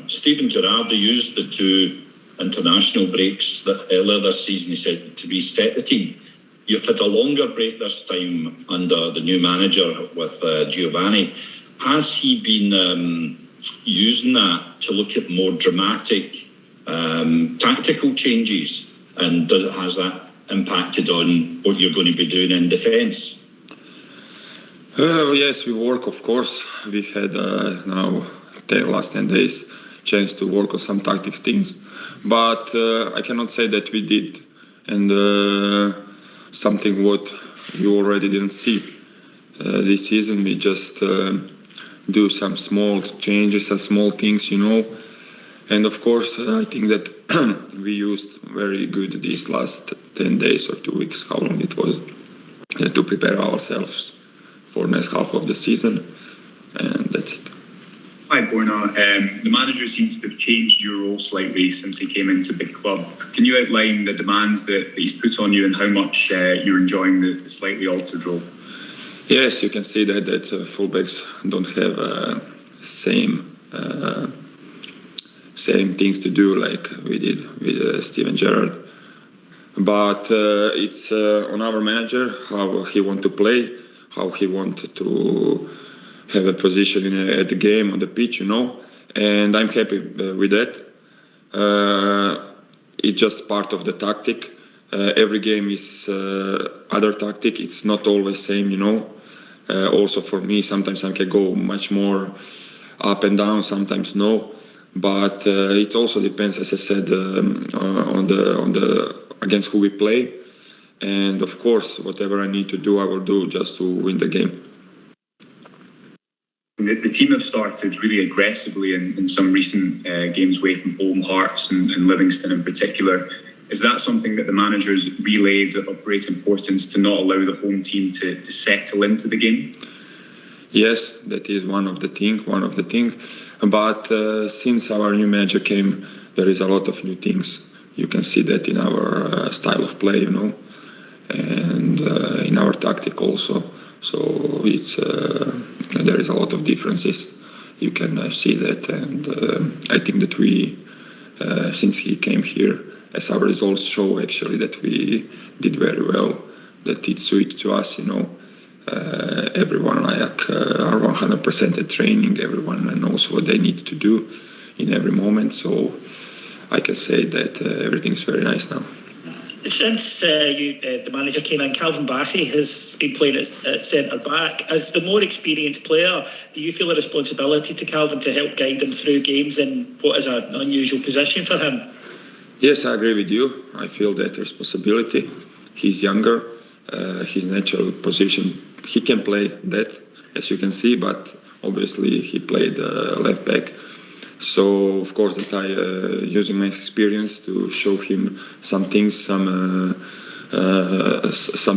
Steven Gerrard used the 2 international breaks that earlier this season, he said, to reset the team. You've had a longer break this time under the new manager with Giovanni. Has he been using that to look at more dramatic tactical changes? And has that impacted on what you're going to be doing in defence? Yes, we work, of course. We had now the last 10 days chance to work on some tactics things. But I cannot say that we did. And something what you already didn't see this season. We just do some small changes, some small things, you know. And of course, I think that we used very good these last 10 days or 2 weeks, how long it was, to prepare ourselves for next half of the season. And that's it. Hi, Borna. The manager seems to have changed your role slightly since he came into the club. Can you outline the demands that he's put on you and how much you're enjoying the slightly altered role? Yes, you can see that fullbacks don't have same things to do like we did with Steven Gerrard. But it's on our manager how he want to play, how he want to have a position at the game, on the pitch, you know, and I'm happy with that. It's just part of the tactic. Every game is other tactic. It's not always same, you know. Also for me, sometimes I can go much more up and down, sometimes no. But it also depends, as I said, on the against who we play. And of course, whatever I need to do, I will do just to win the game. The team have started really aggressively in some recent games away from home, Hearts and Livingston in particular. Is that something that the managers relayed of great importance to not allow the home team to settle into the game? Yes, that is one of the thing. But since our new manager came, there is a lot of new things. You can see that in our style of play, and in our tactic also. So it's there is a lot of differences. You can see that, and I think that we, since he came here, as our results show, actually that we did very well. That it suited to us, everyone are 100% at training. Everyone knows what they need to do in every moment. So I can say that everything's very nice now. Since the manager came in, Calvin Bassey has been playing at centre back. As the more experienced player, do you feel a responsibility to Calvin to help guide him through games in what is an unusual position for him? Yes, I agree with you. I feel that responsibility. He's younger. His natural position, he can play that, as you can see, but obviously he played left back. So of course that I using my experience to show him some things, some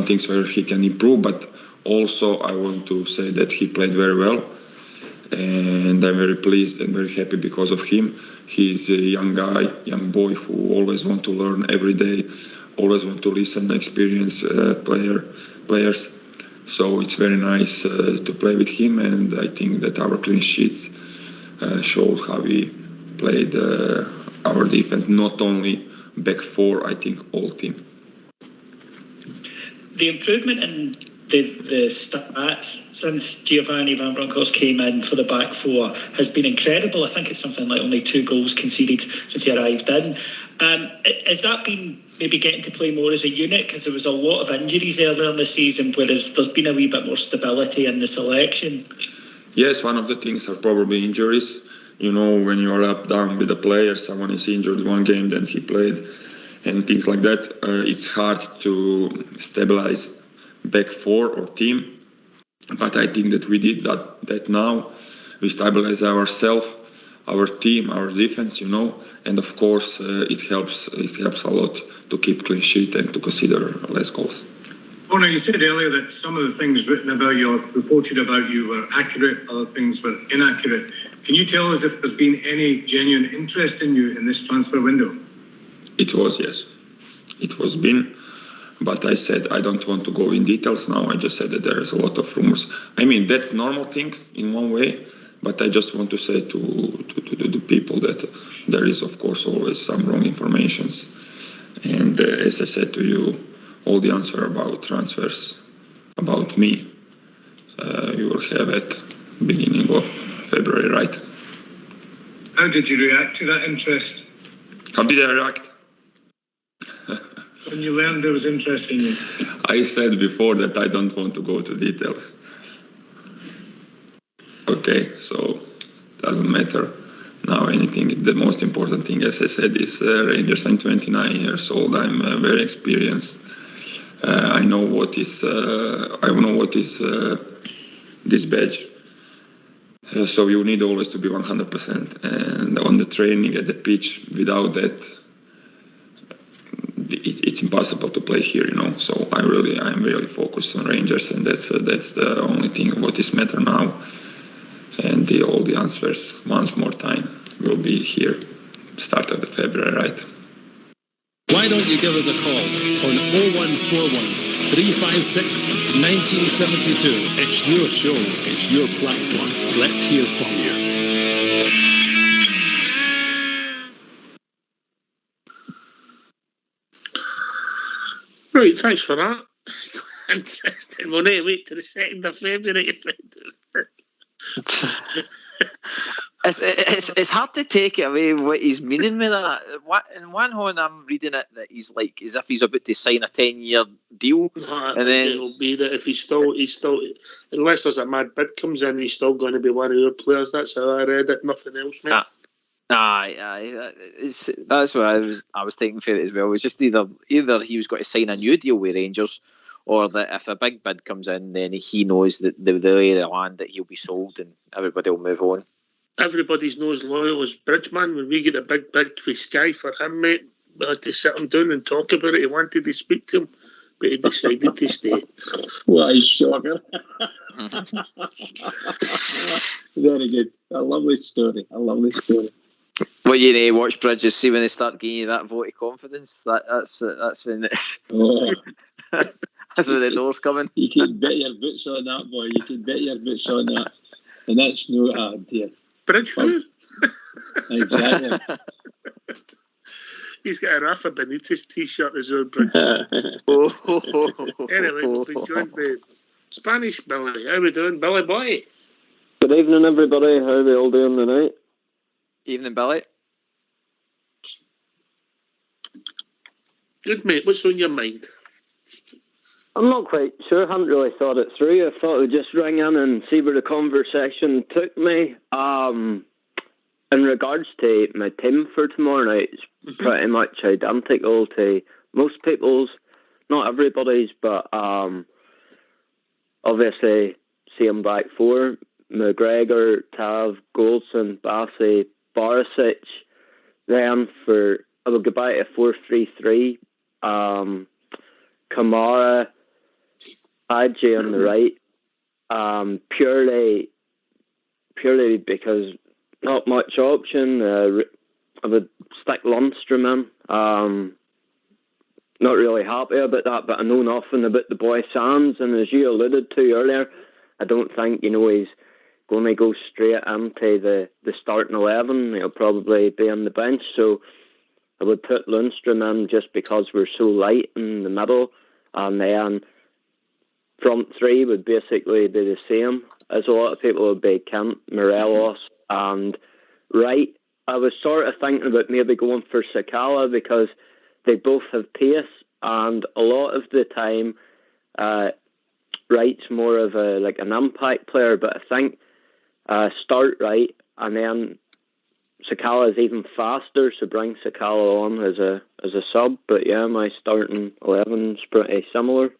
things where he can improve. But also I want to say that he played very well, and I'm very pleased and very happy because of him. He's a young guy, young boy who always want to learn every day, always want to listen to experienced players. So it's very nice to play with him, and I think that our clean sheets showed how we played our defense, not only back four, I think all team. The improvement in the stats since Giovanni Van Bronckhorst came in for the back four has been incredible. I think it's something like only 2 goals conceded since he arrived in. Has that been maybe getting to play more as a unit? Because there was a lot of injuries earlier in the season, whereas there's been a wee bit more stability in the selection. Yes, one of the things are probably injuries. When you are up down with the player, someone is injured one game, then he played, and things like that. It's hard to stabilize back four or team, but I think that we did that now. We stabilize ourselves, our team, our defense, and of course it helps a lot to keep clean sheet and to consider less goals. Conor, you said earlier that some of the things written about you or reported about you were accurate, other things were inaccurate. Can you tell us if there's been any genuine interest in you in this transfer window? It was, yes. It was been, but I said I don't want to go in details now. I just said that there is a lot of rumors. I mean, that's normal thing in one way, but I just want to say to the people that there is, of course, always some wrong informations. And as I said to you, all the answer about transfers, about me, you will have at beginning of February, right? How did you react to that interest? How did I react? When you learned there was interest in you? I said before that I don't want to go to details. Okay, so doesn't matter now anything. The most important thing, as I said, is Rangers. I'm 29 years old. I'm very experienced. I know what is this badge. So you need always to be 100%, and on the training at the pitch, without that, it's impossible to play here. So I'm really focused on Rangers, and that's the only thing what is matter now. And all the answers once more time will be here, start of the February, right? Why don't you give us a call on 0141 356 1972. It's your show, it's your platform. Let's hear from you. Right, thanks for that. Interesting. We'll need to wait to the 2nd of February. It's hard to take it away what he's meaning with that. In one hand, I'm reading it that he's like as if he's about to sign a 10-year deal, and then it'll be that if he's still, unless there's a mad bid comes in, he's still going to be one of your players. That's how I read it. Nothing else, mate. That's what I was taking for it as well. It was just either he was going to sign a new deal with Rangers, or that if a big bid comes in, then he knows that the lay of the land that he'll be sold and everybody will move on. Everybody's knows loyal as Bridgeman. When we get a big bid for Sky for him, mate, We had to sit him down and talk about it. He wanted to speak to him, but he decided to stay. What a shocker. Very good. A lovely story. What you need to watch, Bridges, see when they start giving you that vote of confidence. That's when it's... Oh. That's when the door's coming. You can bet your boots on that, boy. You can bet your boots on that. And that's no dear. Bridge who? Exactly. He's got a Rafa Benitez t-shirt as well, Bridge. Anyway, we'll be joined by Spanish Billy. How we doing, Billy boy? Good evening, everybody. How are we all doing tonight? Evening, Billy. Good, mate. What's on your mind? I'm not quite sure. I haven't really thought it through. I thought I'd just ring in and see where the conversation took me. In regards to my team for tomorrow night, it's pretty much identical to most people's, not everybody's, but obviously CM back four, McGregor, Tav, Goldson, Bassey, Barisic. Then I will go back to 4-3-3. Kamara, Hagi on the right. Purely because not much option. I would stick Lundstrom in. Not really happy about that, but I know nothing about the boy Sands, and as you alluded to earlier, I don't think he's going to go straight into the starting 11. He'll probably be on the bench, so I would put Lundstrom in just because we're so light in the middle, and then front three would basically be the same as a lot of people would be Kent, Morelos, and Wright. I was sort of thinking about maybe going for Sakala because they both have pace, and a lot of the time Wright's more of an impact player, but I think start Wright and then Sakala is even faster, so bring Sakala on as a sub. But yeah, my starting 11's pretty similar.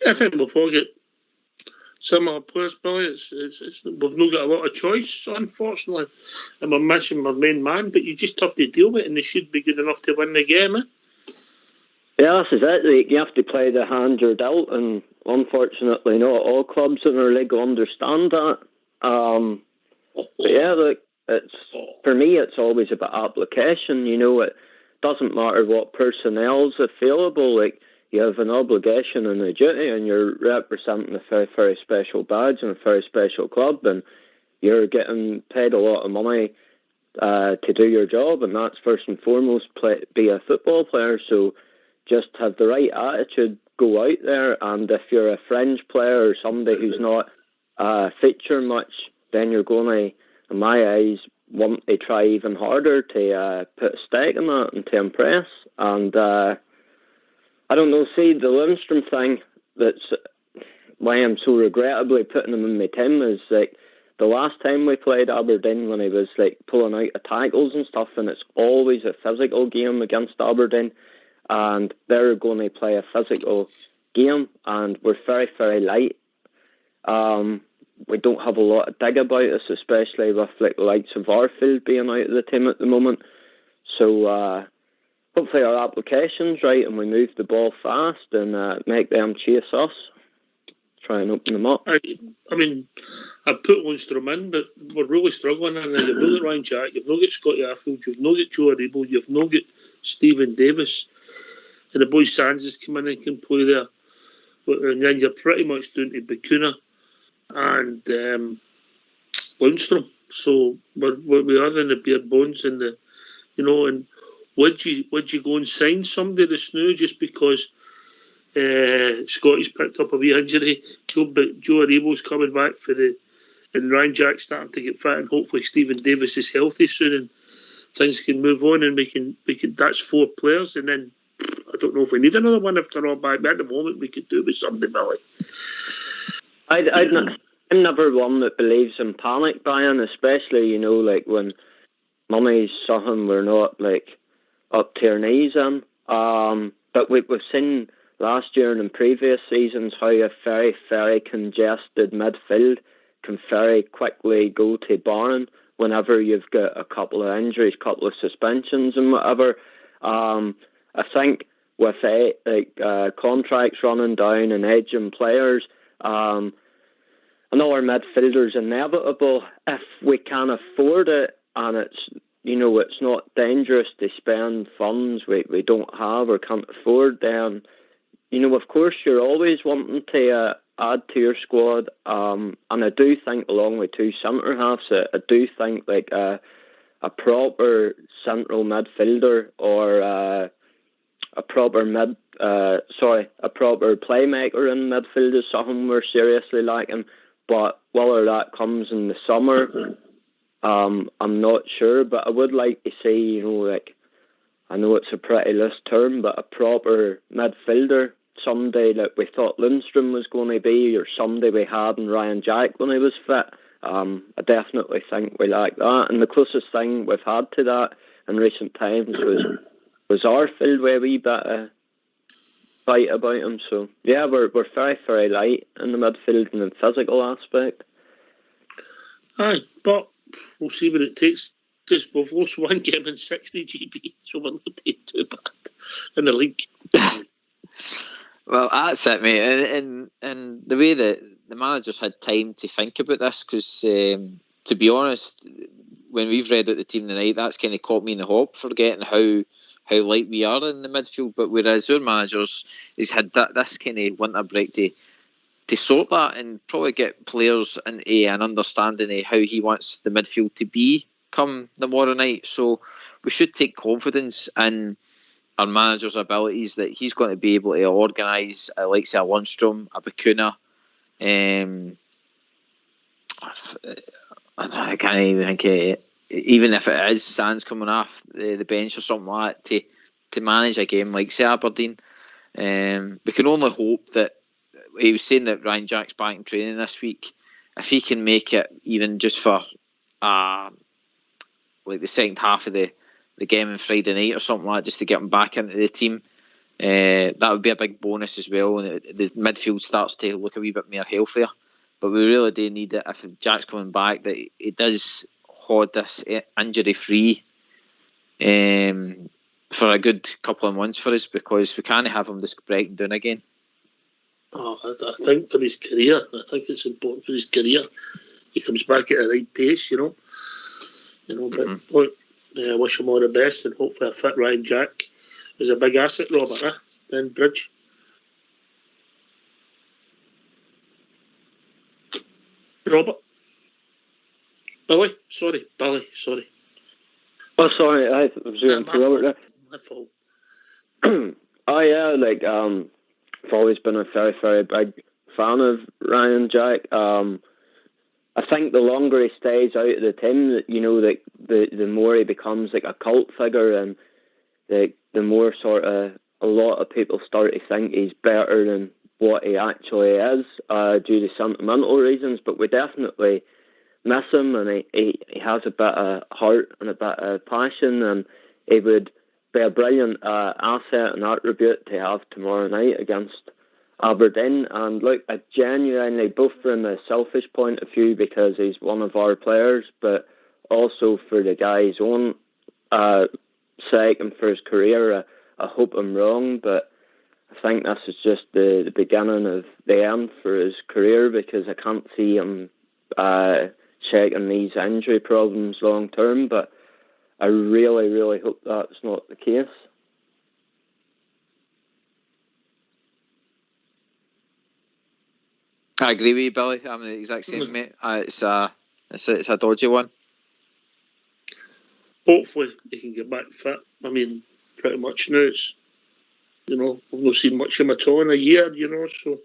I think we'll probably get similar players, Billy. We've not got a lot of choice, unfortunately, and we're missing our main man, but you just have to deal with it, and they should be good enough to win the game, eh? Yeah, this is it. You have to play the hand you're dealt, and unfortunately not all clubs in our league understand that. But yeah, for me, it's always about application. It doesn't matter what personnel's available. Like, you have an obligation and a duty, and you're representing a very, very special badge and a very special club, and you're getting paid a lot of money to do your job, and that's first and foremost be a football player. So just have the right attitude, go out there, and if you're a fringe player or somebody who's not feature much, then you're going to, in my eyes, want to try even harder to put a stake in that and to impress. And I don't know, see, the Lundstrom thing, that's why I'm so regrettably putting him in my team, is like the last time we played Aberdeen when he was like pulling out of tackles and stuff, and it's always a physical game against Aberdeen, and they're going to play a physical game, and we're very, very light. We don't have a lot of dig about us, especially with like the likes of Arfield being out of the team at the moment. So hopefully our application's right and we move the ball fast and make them chase us. Try and open them up. I mean, I put Lundstrom in, but we're really struggling. And you've not got Ryan Jack, you've not got Scotty Arfield, you've not got Joe Aribo, you've not got Stephen Davis, and the boy Sands has come in and can play there. And then you're pretty much down to Bakuna and Lundstrom. So we are in the bare bones, and and would you go and sign somebody this new just because Scotty's picked up a wee injury? Joe Aribo's coming back and Ryan Jack's starting to get fit, and hopefully Stephen Davis is healthy soon, and things can move on, and we can. That's 4 players, and then I don't know if we need another one if they're all back. But at the moment, we could do with somebody, Billy. I'm never one that believes in panic buying, especially, like when money's something we're not like up to our knees in. But we've seen last year and in previous seasons how a very, very congested midfield can very quickly go to barren whenever you've got a couple of injuries, couple of suspensions and whatever. I think with contracts running down and aging players, I know our midfielder's inevitable. If we can afford it and it's not dangerous to spend funds we don't have or can't afford, then of course you're always wanting to add to your squad. And I do think, along with two centre halves, I do think like a proper central midfielder or a proper playmaker in midfield is something we're seriously lacking. But whether that comes in the summer, I'm not sure. But I would like to see, I know it's a pretty loose term, but a proper midfielder. Somebody that we thought Lundstrom was going to be, or somebody we had in Ryan Jack when he was fit. I definitely think we lack that. And the closest thing we've had to that in recent times was Arfield with a wee bit of fight about him. So yeah, we're very, very light in the midfield and the physical aspect. Aye, but we'll see what it takes. Because we've lost one game in 60 GB, so we're not doing too bad in the league. Well, that's it, mate. And the way that the managers had time to think about this, because to be honest, when we've read out the team tonight, that's kind of caught me in the hop, forgetting how light we are in the midfield. But whereas our managers has had this kind of winter break to sort that and probably get players into an understanding of how he wants the midfield to be come tomorrow night. So we should take confidence in our manager's abilities that he's going to be able to organise like say a Lundstrom, a Bakuna. I can't even think of it. Even if it is Sands coming off the bench or something like that to manage a game like say Aberdeen. We can only hope that he was saying that Ryan Jack's back in training this week. If he can make it even just for like the second half of the game on Friday night or something like that, just to get him back into the team, that would be a big bonus as well. And the midfield starts to look a wee bit more healthier. But we really do need it if Jack's coming back, that he does hold this injury free for a good couple of months for us, because we can't have him just breaking down again. Oh, I think for his career, I think it's important for his career. He comes back at the right pace, But look, I wish him all the best, and hopefully a fit Ryan Jack is a big asset, Robert. Then Bridge. Robert. Billy. Sorry. Oh, sorry. I was doing Robert there. My fault. Oh yeah, I've always been a very, very big fan of Ryan Jack. I think the longer he stays out of the team, the more he becomes like a cult figure, and the more sort of a lot of people start to think he's better than what he actually is, due to sentimental reasons. But we definitely miss him, and he has a bit of heart and a bit of passion, and he would be a brilliant asset and attribute to have tomorrow night against Aberdeen. And look, I genuinely, both from a selfish point of view because he's one of our players, but also for the guy's own sake and for his career, I hope I'm wrong, but I think this is just the beginning of the end for his career, because I can't see him checking these injury problems long term. But I really, really hope that's not the case. I agree with you, Billy. I'm the exact same, mate. It's a dodgy one. Hopefully he can get back fit. I mean, pretty much now it's, we've not seen much of him at all in a year, so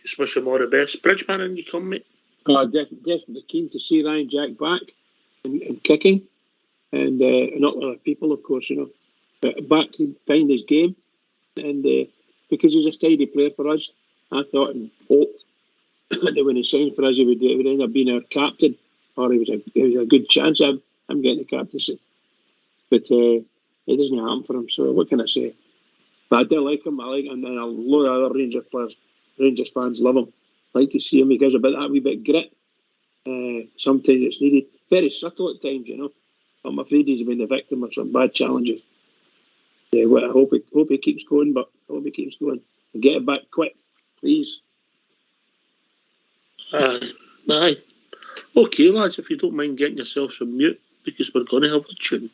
just wish him all the best. Bridgeman, and you come, mate? Definitely keen to see Ryan Jack back and kicking, and not other people, of course, but back to find his game, and because he's a steady player for us, I thought and hoped that when he signed for us, he would end up being our captain, or he was a good chance of him getting the captaincy. But it doesn't happen for him, so what can I say? But I do like him. I like him, and a lot of other Rangers players, Rangers fans love him. I like to see him. He gives a wee bit of grit. Sometimes it's needed. very subtle at times, you know. I'm afraid he's been the victim of some bad challenges. Yeah, well, I hope he keeps going, but I hope he keeps going. And get it back quick, please. Aye. Okay, lads, if you don't mind getting yourselves from mute, because we're going to have a tune.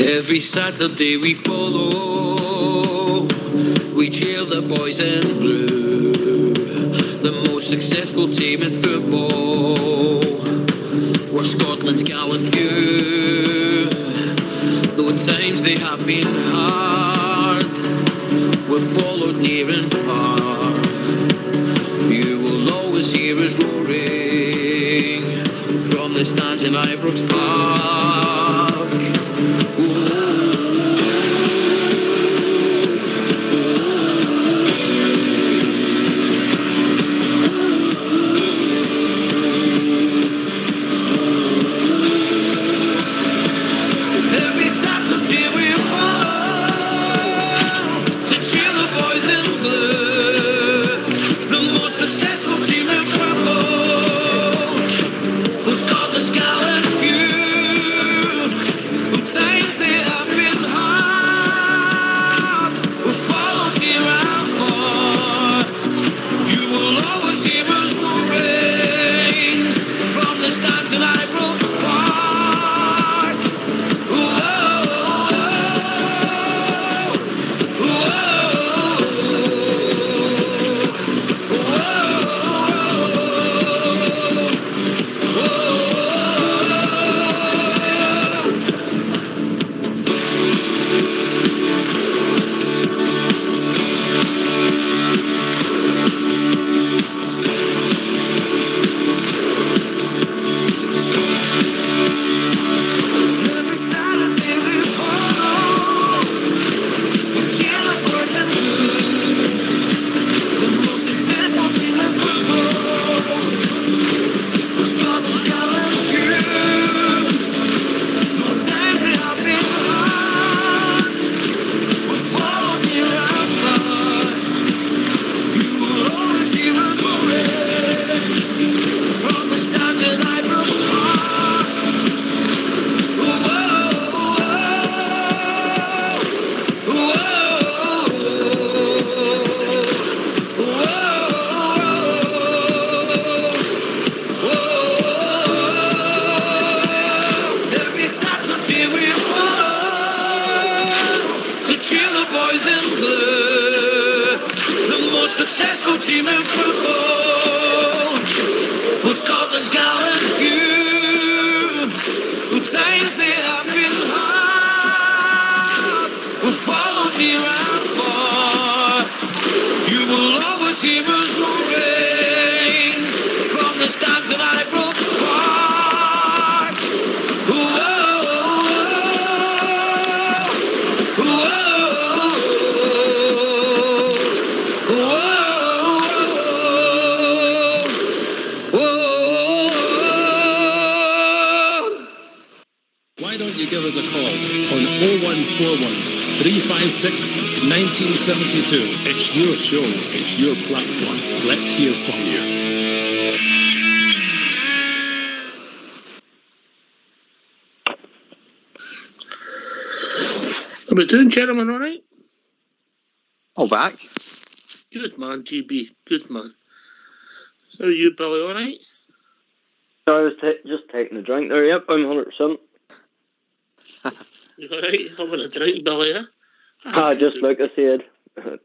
Every Saturday we follow, we cheer the boys in blue, the most successful team in football. We're Scotland's gallant few, though at times they have been hard, we're followed near and far. You will always hear us roaring from the stands in Ibrox Park. Successful team in football, well, Scotland's gallant few, who times they have been hard, will follow me around far. You will always hear us roaring from the stands at Ibrox Park. Why don't you give us a call on 0141 356 1972. It's your show, it's your platform. Let's hear from you. How we doing, gentlemen, all right? All back. Good man, GB, good man. How are you, Billy, all right? I was just taking a drink there, yep, I'm 100%. You all right? Having a drink, Billy, eh? Just like I said,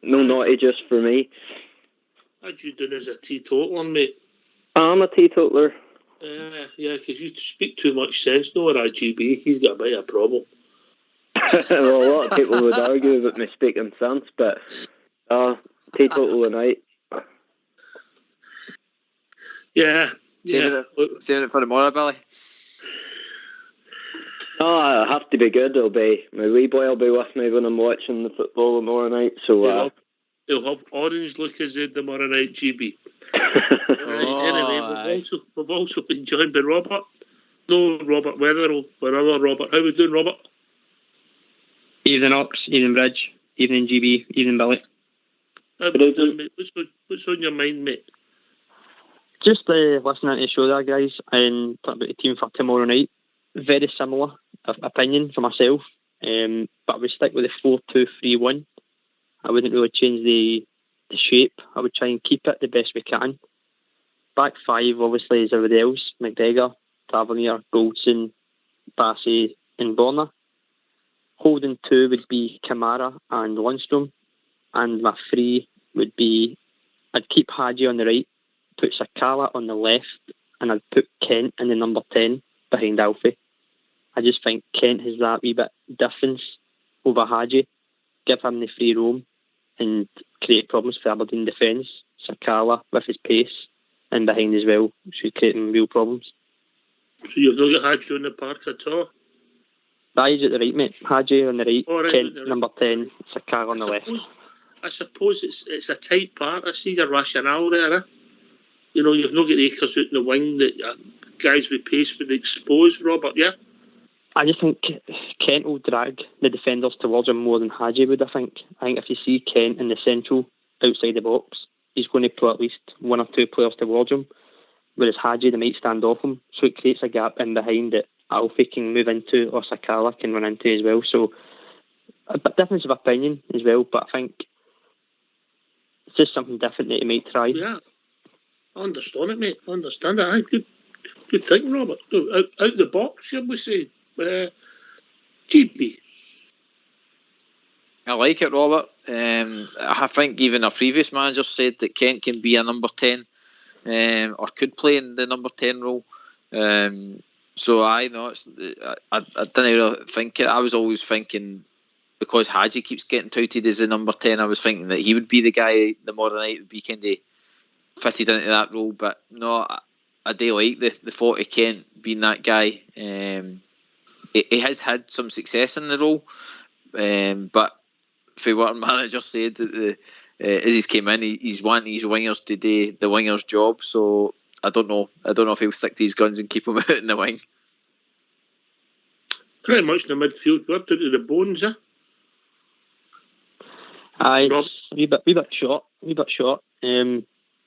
no naughty just for me. How'd you doing as a teetotaler, mate? I'm a teetotaler. Yeah, because you speak too much sense, no, or GB, he's got a bit of a problem. Well, a lot of people would argue about me speaking sense, but teetotal night. Yeah. Saving it for tomorrow, Billy. No, I have to be good. My wee boy will be with me when I'm watching the football tomorrow night. So he'll have orange Lucozade tomorrow night, GB. Anyway, we've also been joined by Robert. No, Robert Weatherall, but other Robert. How we doing, Robert? Evening, Ox. Evening, Bridge. Evening, GB. Evening, Billy. What's on your mind, mate? Just listening to the show there, guys, and talking about the team for tomorrow night. Very similar opinion for myself, but I would stick with the 4-2-3-1. I wouldn't really change the shape. I would try and keep it the best we can. Back five, obviously, is everybody else. McGregor, Tavernier, Goldson, Bassey and Borna. Holding two would be Kamara and Lundstrom. And my three would be, I'd keep Hagi on the right, put Sakala on the left, and I'd put Kent in the number 10 behind Alfie. I just think Kent has that wee bit difference over Hagi. Give him the free roam and create problems for Aberdeen defence. Sakala, with his pace, and behind as well, should create him real problems. So you've not got Hagi on the park at all? He's at the right, mate. Hagi on the right, right, Kent number 10, Sakala on the left. I suppose it's a tight part. I see your rationale there. You know, you've not got Akers out in the wing that guys with pace would expose, Robert, yeah? I just think Kent will drag the defenders towards him more than Hagi would, I think. I think if you see Kent in the central, outside the box, he's going to put at least one or two players towards him, whereas Hagi, they might stand off him, so it creates a gap in behind that Alfie can move into or Sakala can run into as well. So a bit difference of opinion as well, but I think it's just something different that he might try. Yeah, I understand it, mate. I understand it. Good thinking, Robert. Out the box, shall we say. GP. I like it, Robert. I think even a previous manager said that Kent can be a number 10 or could play in the number 10 role. So I didn't really think it. I was always thinking, because Hagi keeps getting touted as the number 10, I was thinking that he would be the guy the more than night would be kind of fitted into that role. But no, I do like the thought of Kent being that guy. He has had some success in the role, but for what our manager said, that as he's came in, he's wanting his wingers to do the wingers' job. So I don't know if he'll stick to his guns and keep him out in the wing. Pretty much in the midfield, we're down to the bones, eh? Aye, a wee bit short. It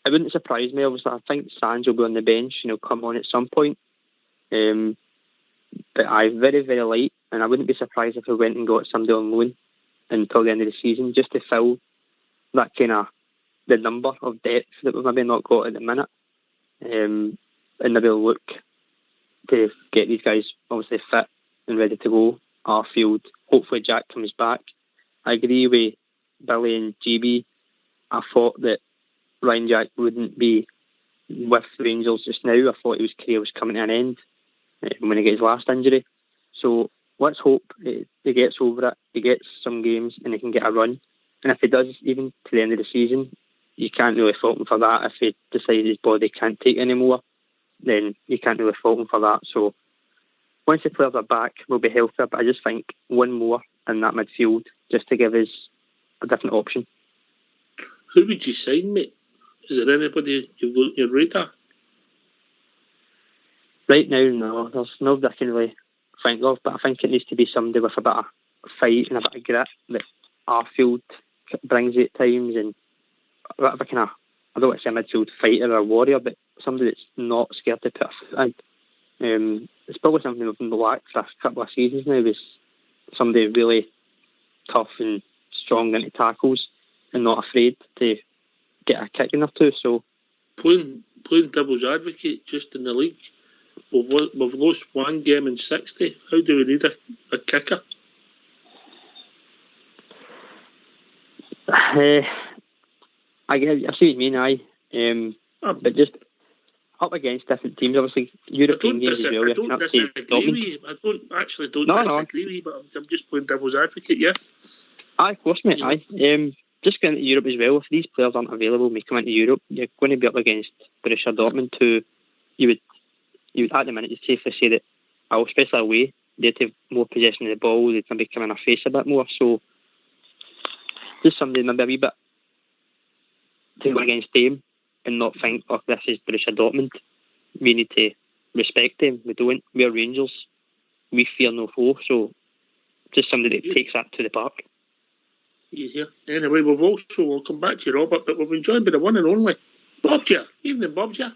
wouldn't surprise me. Obviously, I think Sands will be on the bench and he'll come on at some point. But very, very light, and I wouldn't be surprised if we went and got somebody on loan until the end of the season, just to fill that kind of the number of depth that we've maybe not got at the minute. And maybe we'll look to get these guys obviously fit and ready to go. Arfield, hopefully Jack comes back. I agree with Billy and GB. I thought that Ryan Jack wouldn't be with Rangers just now. I thought his career was coming to an end when he gets his last injury. So let's hope he gets over it, he gets some games and he can get a run. And if he does, even to the end of the season, you can't really fault him for that. If he decides his body can't take anymore, then you can't really fault him for that. So once the players are back, we'll be healthier, but I just think one more in that midfield just to give us a different option. Who would you sign, mate? Is there anybody you've got on your radar? Right now, no. There's nobody I can really think of, but I think it needs to be somebody with a bit of fight and a bit of grit that Arfield brings at times, and a bit of a kind of, I don't want to say a midfield fighter or warrior, but somebody that's not scared to put a foot in. It's probably something we've been lacked for a couple of seasons now, is somebody really tough and strong into tackles and not afraid to get a kick in or two. So playing devil's advocate just in the league, we've lost one game in 60. How do we need a kicker? I see what you mean, aye. But just up against different teams, obviously European games as well. I don't disagree with you, but I'm just playing devil's advocate, yeah. Aye, of course, mate, aye. Just going to Europe as well, if these players aren't available when we come into Europe, you're going to be up against Borussia Dortmund, who you would at the minute you'd safely say that, especially away, they'd have more possession of the ball, they'd maybe come in our face a bit more. So just somebody maybe a wee bit to go against them and not think, oh, this is Borussia Dortmund. We need to respect them. We don't. We're Rangers. We fear no foe. So just somebody that takes that to the park. You hear? Anyway, we'll come back to you, Robert, but we've been joined by the one and only Bob here. Evening, Bob here.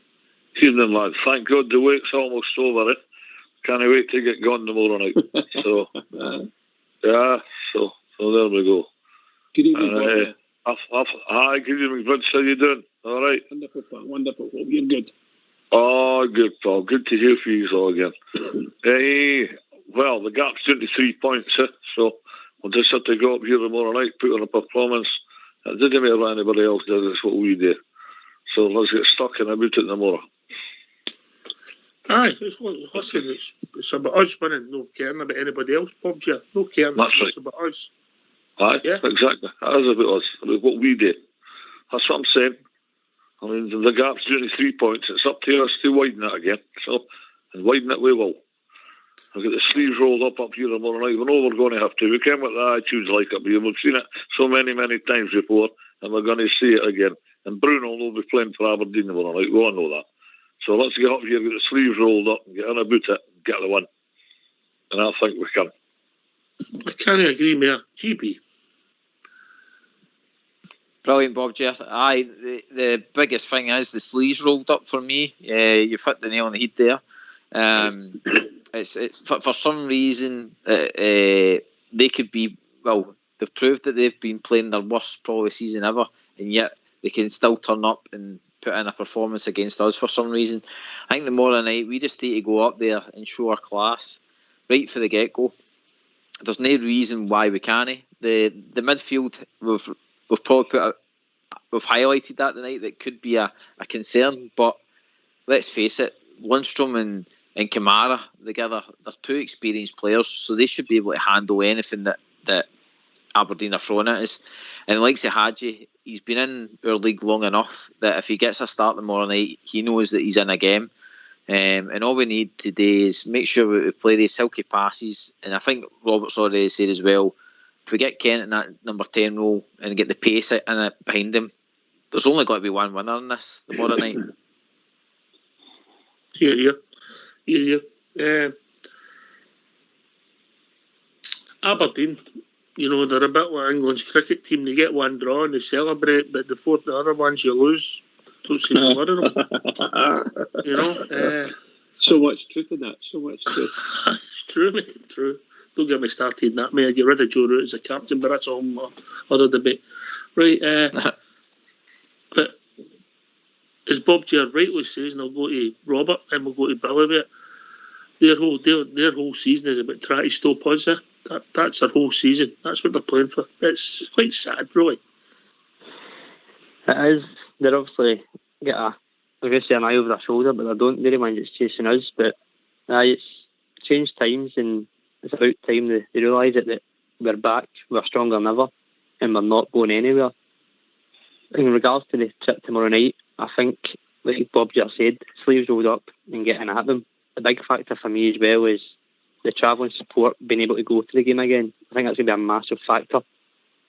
Evening, lads. Thank God the wait's almost over. Can't wait to get going tomorrow night. So, yeah, so there we go. Good evening, Bob. Hi, good evening, Vince. How you doing? All right. Wonderful, Paul. Wonderful. Hope you're good. Oh, good, Paul. Good to hear from you all again. Well, the gap's 23 points, so we'll just have to go up here tomorrow night, put on a performance. It didn't matter what anybody else did, it's what we do. So let's get stuck in about it tomorrow. Aye, listen, it's about us winning, no caring about anybody else, Bob. Yeah, no caring. That's right. It's about us. Aye, yeah. Exactly. That is about us, about what we do. That's what I'm saying. I mean, the gap's 23 points. It's up to us to widen it again. So, and widen it we will. I'll get the sleeves rolled up here tomorrow night. We know we're going to have to. We can't what the attitude's like up here. We've seen it so many times before, and we're going to see it again. And Bruno will be playing for Aberdeen tomorrow night. We all know that. So let's get up here, get the sleeves rolled up, and get in about it, and get the win. And I think we can. I can't agree more. GB. Brilliant, Bob. Aye, the biggest thing is the sleeves rolled up for me. You've hit the nail on the head there. It's for some reason they could be, well, they've proved that they've been playing their worst probably season ever, and yet they can still turn up and put in a performance against us for some reason. I think tomorrow night we just need to go up there and show our class right for the get-go. There's no reason why we can't. The midfield we've probably we've highlighted that tonight that could be a concern, but let's face it, Lundstrom and Kamara together, they're two experienced players, so they should be able to handle anything that Aberdeen are throwing at us. And like Hagi, he's been in our league long enough that if he gets a start tomorrow night, he knows that he's in a game. And all we need today is make sure we play these silky passes. And I think Robert's already said as well, if we get Kent in that number 10 role and get the pace in it behind him, there's only got to be one winner in this tomorrow night. Yeah. Aberdeen, you know, they're a bit like England's cricket team. They get one draw and they celebrate, but the other ones you lose, don't seem to worry them. You know, so much truth in that. So much truth. It's true, mate. True. Don't get me started in that, mate. I get rid of Joe Root as a captain, but that's all other debate. Right. But as Bob J. rightly says, and I'll go to Robert and we'll go to Billy with it, their whole season is about trying to stop us. That's their whole season. That's what they're playing for. It's quite sad, really. It is. They're obviously get I'm going to say an eye over their shoulder, but they don't really mind it's chasing us. But it's changed times, and it's about time they realise that we're back, we're stronger than ever, and we're not going anywhere. In regards to the trip tomorrow night, I think, like Bob just said, sleeves rolled up and getting at them. The big factor for me as well is the travelling support, being able to go to the game again. I think that's going to be a massive factor,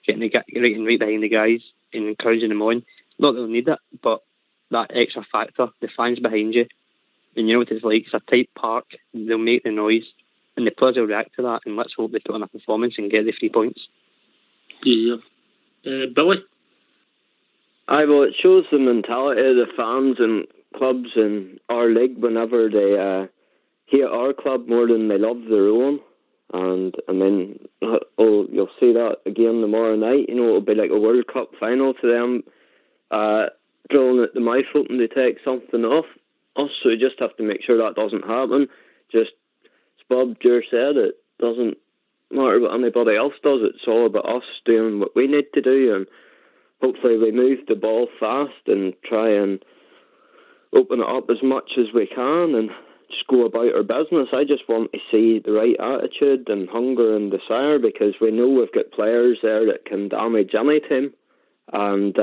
getting right behind the guys and encouraging them on. Not that they'll need it, but that extra factor, the fans behind you, and you know what it's like, it's a tight park, they'll make the noise, and the players will react to that, and let's hope they put on a performance and get the 3 points. Yeah. Billy? Aye, well, it shows the mentality of the fans and clubs in our league whenever they hate our club more than they love their own. And I mean, you'll see that again tomorrow night. You know, it'll be like a World Cup final to them, drilling at the mouth hoping to take something off us. So we just have to make sure that doesn't happen. Just as Bob Dure said, it doesn't matter what anybody else does. It's all about us doing what we need to do, and hopefully we move the ball fast and try and open it up as much as we can and just go about our business. I just want to see the right attitude and hunger and desire, because we know we've got players there that can damage any team. And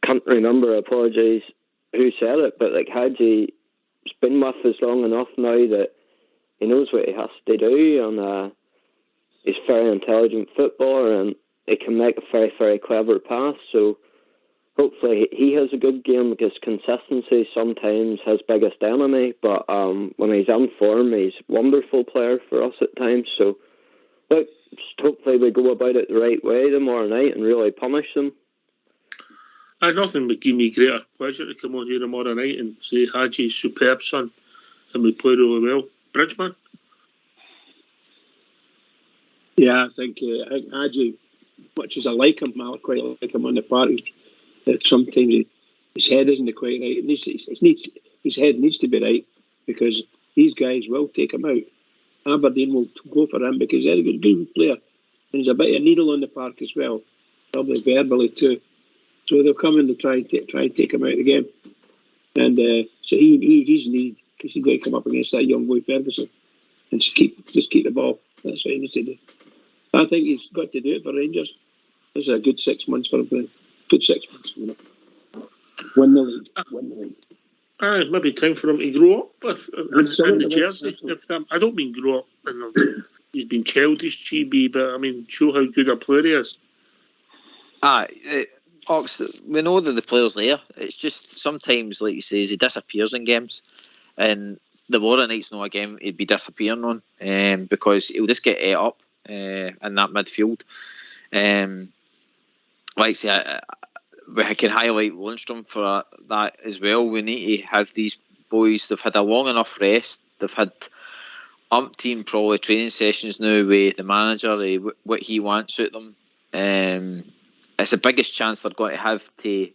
can't remember, apologies, who said it, but like Hagi's been with us long enough now that he knows what he has to do, and he's a very intelligent footballer, and he can make a very, very clever pass. So hopefully he has a good game, because consistency sometimes his biggest enemy, but when he's in form, he's a wonderful player for us at times. So look, just hopefully hopefully we go about it the right way tomorrow night and really punish them. Nothing would give me greater pleasure to come on here tomorrow night and say Hagi's superb, son, and we play really well. Bridgeman? Yeah, I think Hagi, much as I like him, I quite like him on the park. Sometimes his head isn't quite right. His head needs to be right, because these guys will take him out. Aberdeen will go for him because they're a good player. And he's a bit of a needle on the park as well, probably verbally too. So they'll come in to try and take him out of the game. And so he's needed, because he's going to come up against that young boy Ferguson and just keep the ball. That's what he needs to do. I think he's got to do it for Rangers. This is a good 6 months for him. Good 6 months. Win the league. Maybe time for him to grow up in the jersey. I don't mean grow up. He's been childish, GB, but I mean, show how good a player he is. Ox, we know that the player's there. It's just sometimes, like he says, he disappears in games. And the Warren Knight's not a game he'd be disappearing on, because he'll just get ate up in that midfield. Like I say, we can highlight Lundstrom for that as well. We need to have these boys, they've had a long enough rest. They've had umpteen probably training sessions now with the manager, what he wants out of them. It's the biggest chance they're going to have to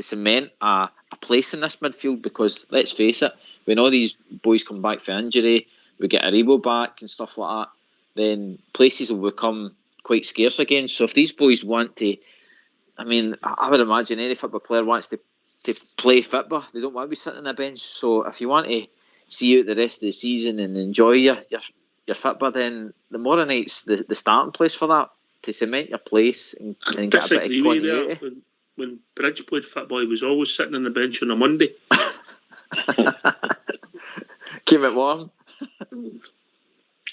cement a place in this midfield, because let's face it, when all these boys come back for injury, we get Aribo back and stuff like that, then places will become quite scarce again. So if these boys want to, I mean, I would imagine any football player wants to play football. They don't want to be sitting on a bench. So if you want to see out the rest of the season and enjoy your football, then the Morrow Night's the starting place for that, to cement your place and get a bit of continuity. When Bridge played football, he was always sitting on the bench on a Monday. Keep it warm.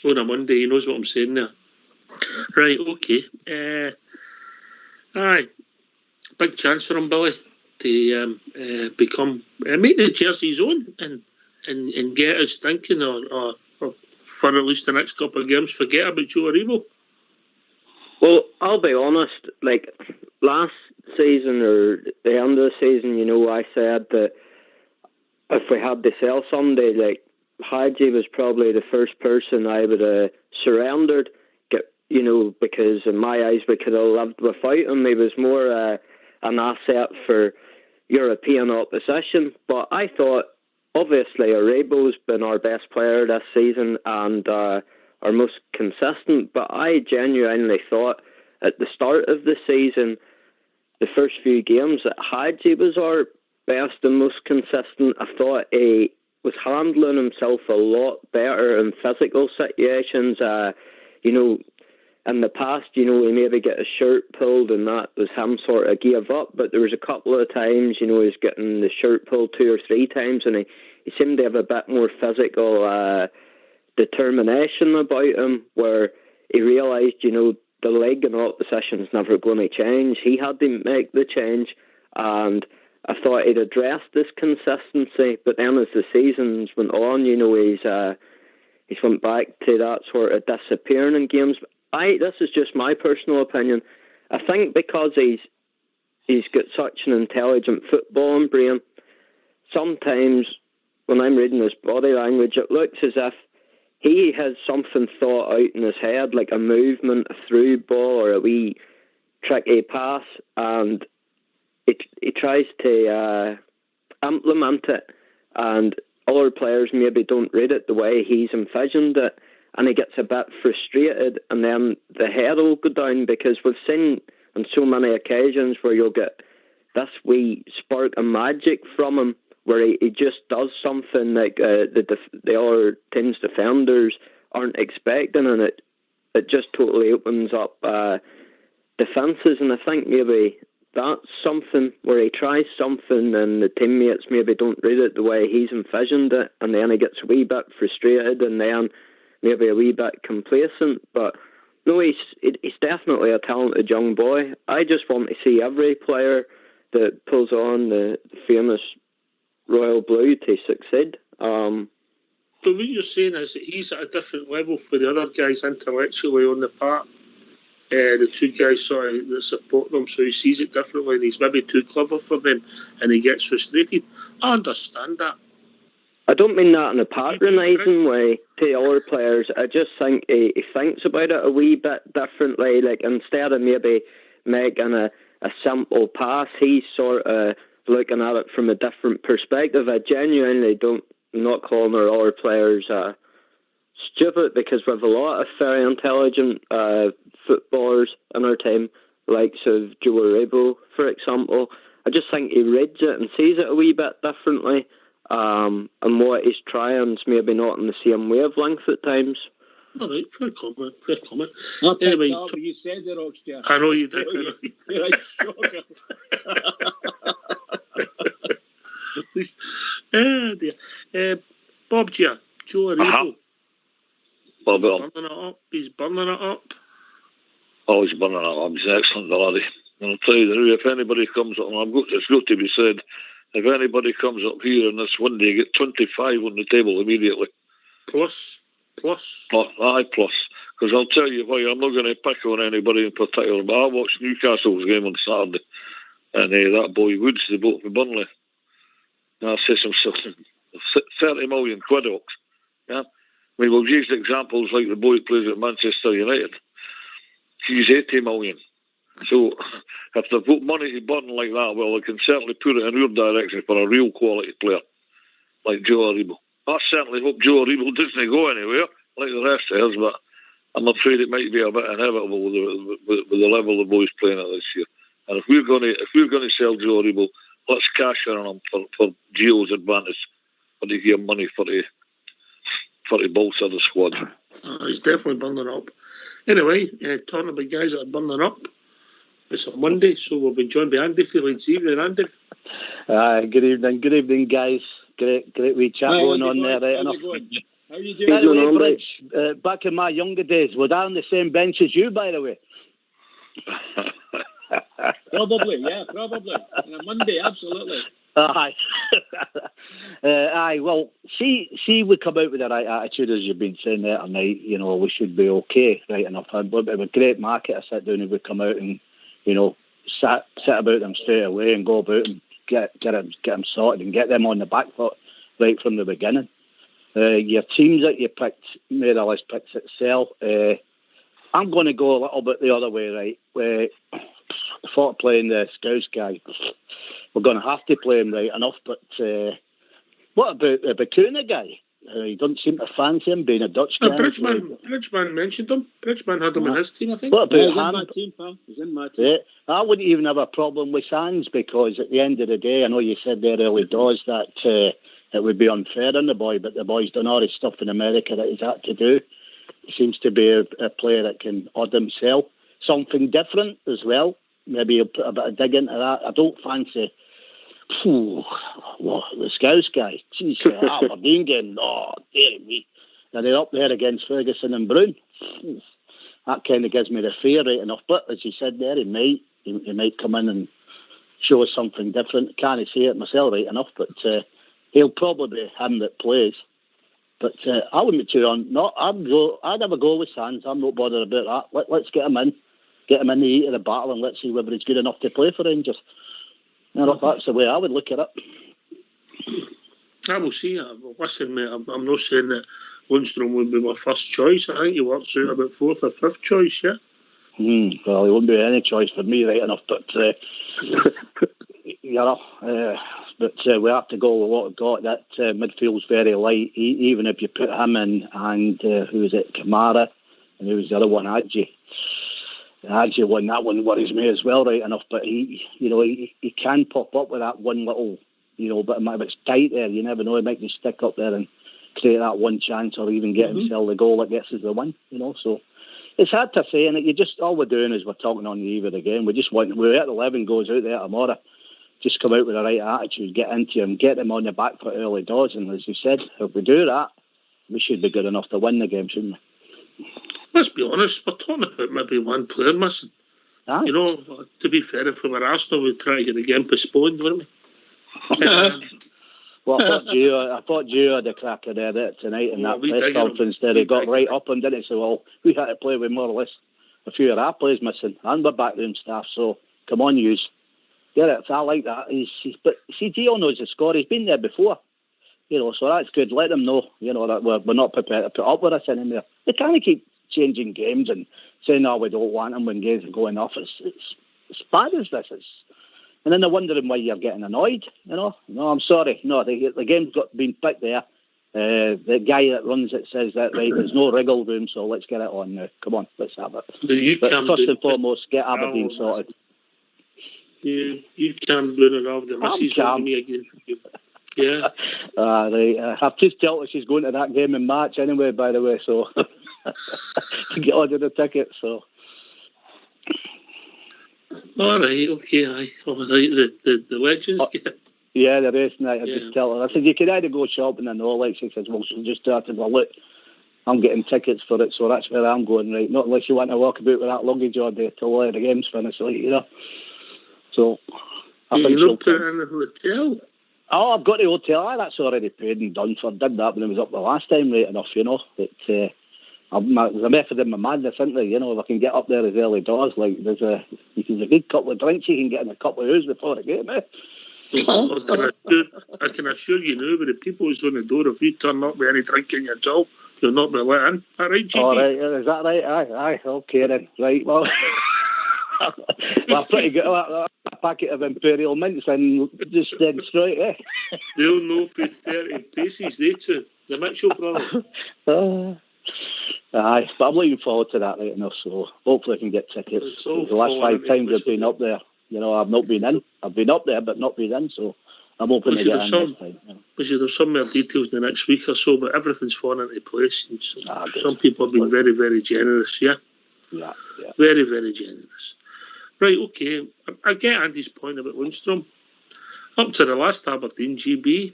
On a Monday, he knows what I'm saying there. Right, okay. Aye. Big chance for him, Billy, to make the jersey his own and get us thinking, or for at least the next couple of games, forget about Joe Aribo. Well, I'll be honest, like last season or the end of the season, I said that if we had to sell somebody, like Hagi was probably the first person I would have surrendered, because in my eyes we could have lived without him. He was more an asset for European opposition. But I thought, obviously, Aribo's been our best player this season and our most consistent, but I genuinely thought at the start of the season, the first few games, that Hagi was our best and most consistent. I thought he was handling himself a lot better in physical situations. In the past, he maybe get his shirt pulled and that was him sort of gave up, but there was a couple of times, he was getting the shirt pulled 2 or 3 times, and he seemed to have a bit more physical determination about him, where he realised, the leg in opposition is never going to change. He had to make the change, and I thought he'd addressed this consistency, but then as the seasons went on, he's went back to that sort of disappearing in games. This is just my personal opinion. I think because he's got such an intelligent footballing brain, sometimes when I'm reading his body language, it looks as if he has something thought out in his head, like a movement, a through ball, or a wee tricky pass, and he tries to implement it, and other players maybe don't read it the way he's envisioned it, and he gets a bit frustrated, and then the head will go down, because we've seen on so many occasions where you'll get this wee spark of magic from him, where he just does something like the other team's defenders aren't expecting, and it just totally opens up defences. And I think maybe that's something where he tries something and the teammates maybe don't read it the way he's envisioned it, and then he gets a wee bit frustrated and then maybe a wee bit complacent. But no, he's definitely a talented young boy. I just want to see every player that pulls on the famous Royal Blue to succeed. But what you're saying is that he's at a different level for the other guys intellectually on the park. the two guys that support them, so he sees it differently, and he's maybe too clever for them, and he gets frustrated. I understand that. I don't mean that in a patronising way to other players. I just think he thinks about it a wee bit differently. Like, instead of maybe making a simple pass, he's sort of looking at it from a different perspective. I genuinely don't, not calling our other players stupid, because we have a lot of very intelligent footballers in our team, likes of Joe Aribo, for example. I just think he reads it and sees it a wee bit differently. And what he's trying's maybe not in the same wavelength at times. All right, fair comment. I picked Anyway, up what you said there, Oxter. I know you did. You're a shocker. Dear. Bob Gia, Joe Aribo. He's burning it up. Oh, he's burning it up. He's excellent, the laddie. And I'll tell you, if anybody comes up, and it's got to be said, if anybody comes up here in this window, you get 25 on the table immediately. Plus. Aye, plus. Because I'll tell you why, I'm not going to pick on anybody in particular, but I watched Newcastle's game on Saturday, and that boy Woods, the bloke for Burnley, I say some 30 million quid, Ox. Yeah? I mean, we've used examples like the boy who plays at Manchester United. He's 80 million. So, if they've got money to burn like that, well, they can certainly put it in your direction for a real quality player like Joe Aribo. I certainly hope Joe Aribo doesn't go anywhere like the rest of us, but I'm afraid it might be a bit inevitable with the level the boys playing at this year. And if we're going to sell Joe Aribo, let's cash in on him for Gio's advantage, for to give money for the bolster the squad. He's definitely burning up. Anyway, talking about guys that are burning up, it's a Monday, so we'll be joined by Andy for Leeds Evening. Andy. Good evening, guys. Great wee chat going on there, right enough. How you doing? By the way, Bridge, back in my younger days, was I on the same bench as you, by the way? Probably. On a Monday, absolutely. Aye. Aye, well, see, we come out with the right attitude, as you've been saying there tonight, we should be okay, right enough. It would be a great market to sit down if we come out and, sit about them straight away and go about and get them sorted and get them on the back foot right from the beginning. Your teams that you picked, more or less picks itself. I'm going to go a little bit the other way, right? Where I thought playing the Scouse guy, we're going to have to play him right enough, but what about the Bakuna guy? He doesn't seem to fancy him being a Dutch guy. Bridgman mentioned him. Bridgman had him in his team, I think. What about He's in my team, pal. He's in my team. Yeah, I wouldn't even have a problem with Sands, because at the end of the day, I know you said there early doors that it would be unfair on the boy, but the boy's done all his stuff in America that he's had to do. He seems to be a player that can odd himself. Something different as well. Maybe he'll put a bit of dig into that. I don't fancy the Scouse guy. Jeez, Aberdeen game. Oh, dear me. And they're up there against Ferguson and Brown. That kind of gives me the fear right enough. But as you said there, he might come in and show us something different. Can't see it myself right enough, but he'll probably be him that plays. But I wouldn't be too on. No, I'd have a go with Sands. I'm not bothered about that. Let's get him in. Get him in the heat of the battle, and let's see whether he's good enough to play for Rangers. That's the way I would look at it. I will see. Listen, mate, I'm not saying that Lundstrom would be my first choice. I think he works out about fourth or fifth choice, yeah? Well, he wouldn't be any choice for me, right enough, but but we have to go with what we've got. That midfield's very light, even if you put him in, and who is it, Kamara, and who was the other one, Hagi. Hagi won, that one worries me as well, right enough, but he can pop up with that one little, but if it's tight there, you never know, he might just stick up there and create that one chance, or even get himself the goal that gets us the win, so it's hard to say, and all we're doing is we're talking on the eve of the game. We're at 11 goes out there tomorrow, just come out with the right attitude, get into him, get them on the back foot early doors, and as you said, if we do that, we should be good enough to win the game, shouldn't we? Let's be honest, we're talking about maybe one player missing. To be fair, if we were Arsenal, we'd try to get the game postponed, wouldn't we? Well, I thought Gio had a cracker there tonight in that press conference there. He got right up and didn't say, well, we had to play with more or less a few of our players missing and the backroom staff. So come on, yous. Get it. I like that. But see, Gio knows the score. He's been there before. So that's good. Let them know, that we're not prepared to put up with us anymore. They can't keep changing games and saying, we don't want them when games are going off. It's bad as this is. And then they're wondering why you're getting annoyed, No, I'm sorry. No, the game's been picked there. The guy that runs it says that, right, there's no wriggle room, so let's get it on now. Come on, let's have it. But first and foremost, get Aberdeen sorted. You can't blame it off the missus on me again. Yeah. Right. I've just told her she's going to that game in March anyway, by the way, so to get ordered a ticket, so. All right, okay, aye. All right, the legends get. Yeah, the race night. I just tell her. I said, you could either go shopping and all. Like she says, well, she'll just started. Well, look, I'm getting tickets for it, so that's where I'm going, right? Not unless you want to walk about with that luggage all day till the game's finished, So, I think you'll put it in the hotel? Oh, I've got the hotel. That's already paid and done for. Did that when I was up the last time, right enough, But there's a method in my madness, isn't there? If I can get up there as early doors, like there's a good couple of drinks you can get in a couple of hours before the game, I can assure you now, with the people who's on the door, if you turn up with any drink in your jaw, you'll not be let in. All right, GP? All right, is that right? Aye, okay then. Right, well, pretty good. A packet of Imperial Mints and just dead straight, They'll know for 30 paces, they two. The Mitchell brothers. Aye, but I'm looking forward to that right enough, so hopefully I can get tickets. The last 5 times I've been up there, I've not been in. I've been up there, but not been in, so I'm hoping to get in this time. We should have some more details in the next week or so, but everything's fallen into place. And some people have been very, very generous, Yeah, very, very generous. Right, okay. I get Andy's point about Lundstrom. Up to the last Aberdeen GB,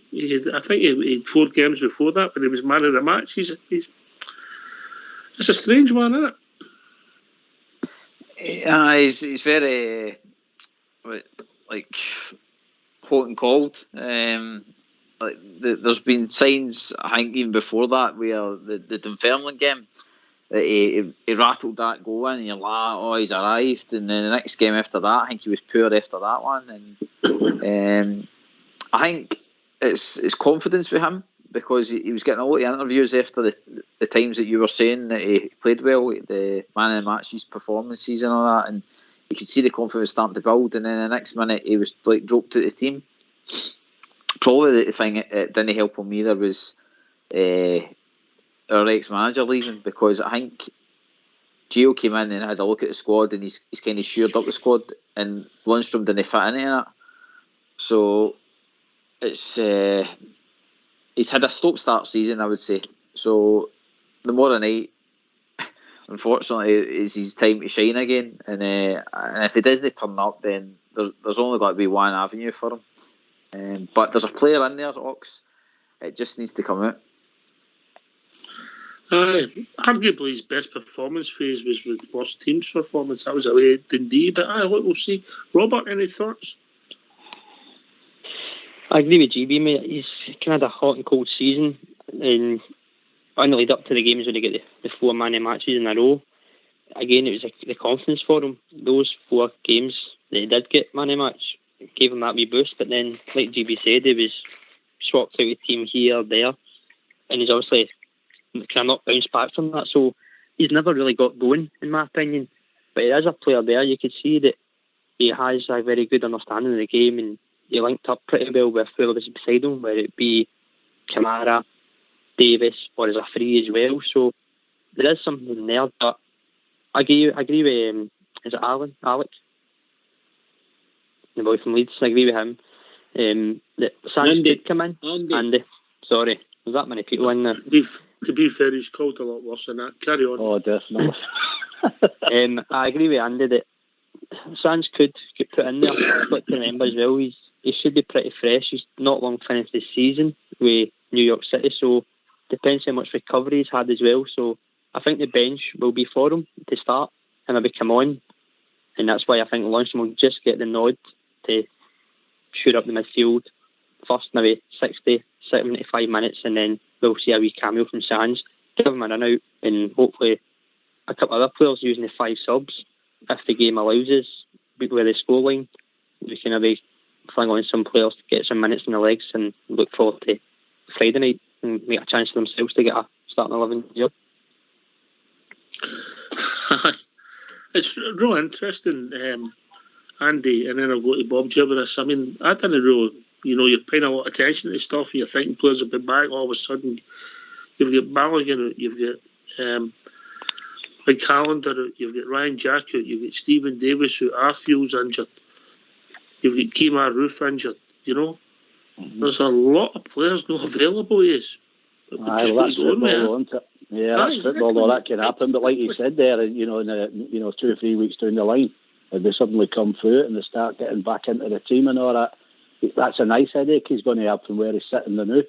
I think he had 4 games before that, but he was man of the match. It's a strange one, isn't it? He's very hot and cold. There's been signs, I think, even before that, where the Dunfermline game, that he rattled that goal in, and you're like, he's arrived. And then the next game after that, I think he was poor after that one. And I think it's confidence with him, because he was getting a lot of interviews after the times that you were saying that he played well, the man of the matches performances and all that, and you could see the confidence starting to build. And then the next minute he was dropped out of the team. Probably the thing that didn't help him either was our ex-manager leaving, because I think Gio came in and had a look at the squad, and he's kind of shored up the squad, and Lundstrom didn't fit into that. So it's he's had a stop-start season, I would say. So the more night, unfortunately, is his time to shine again. And if he doesn't turn up, then there's only got to be one avenue for him. But there's a player in there, Ox. It just needs to come out. Arguably his best performance phase was with worst team's performance. That was away at Dundee, but we'll see. Robert, any thoughts? I agree with GB, mate. He's kind of had a hot and cold season, and on the lead up to the games when he got the 4 man matches in a row, again it was the confidence for him. Those 4 games that he did get man match gave him that wee boost, but then, like GB said, he was swapped out of the team here, there, and he's obviously cannot bounce back from that. So he's never really got going, in my opinion. But as a player there, you could see that he has a very good understanding of the game, and he linked up pretty well with whoever was beside him, whether it be Kamara, Davis, or as a free as well. So there is something there. But I agree with is it Alec, the boy from Leeds. I agree with him. That Sands did come in. Andy. Sorry, there's that many people in there. To be fair, he's called a lot worse than that. Carry on. Oh, definitely. I agree with Andy that Sands could get put in there. But to remember as well, he should be pretty fresh. He's not long finished this season with New York City, so depends how much recovery he's had as well. So I think the bench will be for him to start and maybe come on, and that's why I think Lundstrom will just get the nod to shoot up the midfield first, maybe 60, 75 minutes, and then we'll see a wee cameo from Sands, give him a run out, and hopefully a couple of other players using the 5 subs if the game allows us, with the scoreline. We can maybe fling on some players to get some minutes in the legs and look forward to Friday night and make a chance for themselves to get a starting 11 job. It's real interesting, Andy, and then I'll go to Bob Gibberis. I mean, I didn't really, you're paying a lot of attention to stuff, and you're thinking players have been back. All of a sudden, you've got Balogun, you've got Big Calendar, you've got Ryan Jack, you've got Stephen Davis, who Arfield's injured, you've got Kemar Roof injured. There's a lot of players not available. Yes, that's football, isn't it? Yeah, that's football. Though that can happen, but like you said there, in 2 or 3 weeks down the line, if they suddenly come through it and they start getting back into the team and all that, that's a nice headache he's going to have from where he's sitting the new.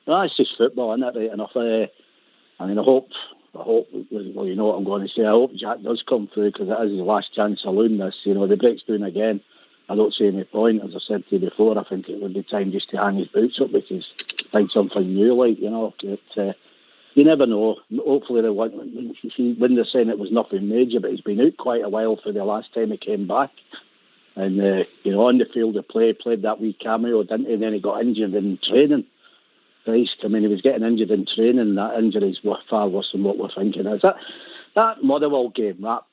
That's just football, isn't it? Right enough. I hope. Well, you know what I'm going to say. I hope Jack does come through, because it is his last chance saloon. This, the break's doing again. I don't see any point. As I said to you before, I think it would be time just to hang his boots up, because find something new. You never know. Hopefully, when they're saying it was nothing major, but he's been out quite a while for the last time he came back. And on the field of play, played that wee cameo, didn't he? And then he got injured in training. Christ, I mean, he was getting injured in training. That injury is far worse than what we're thinking. Is that Motherwell game? That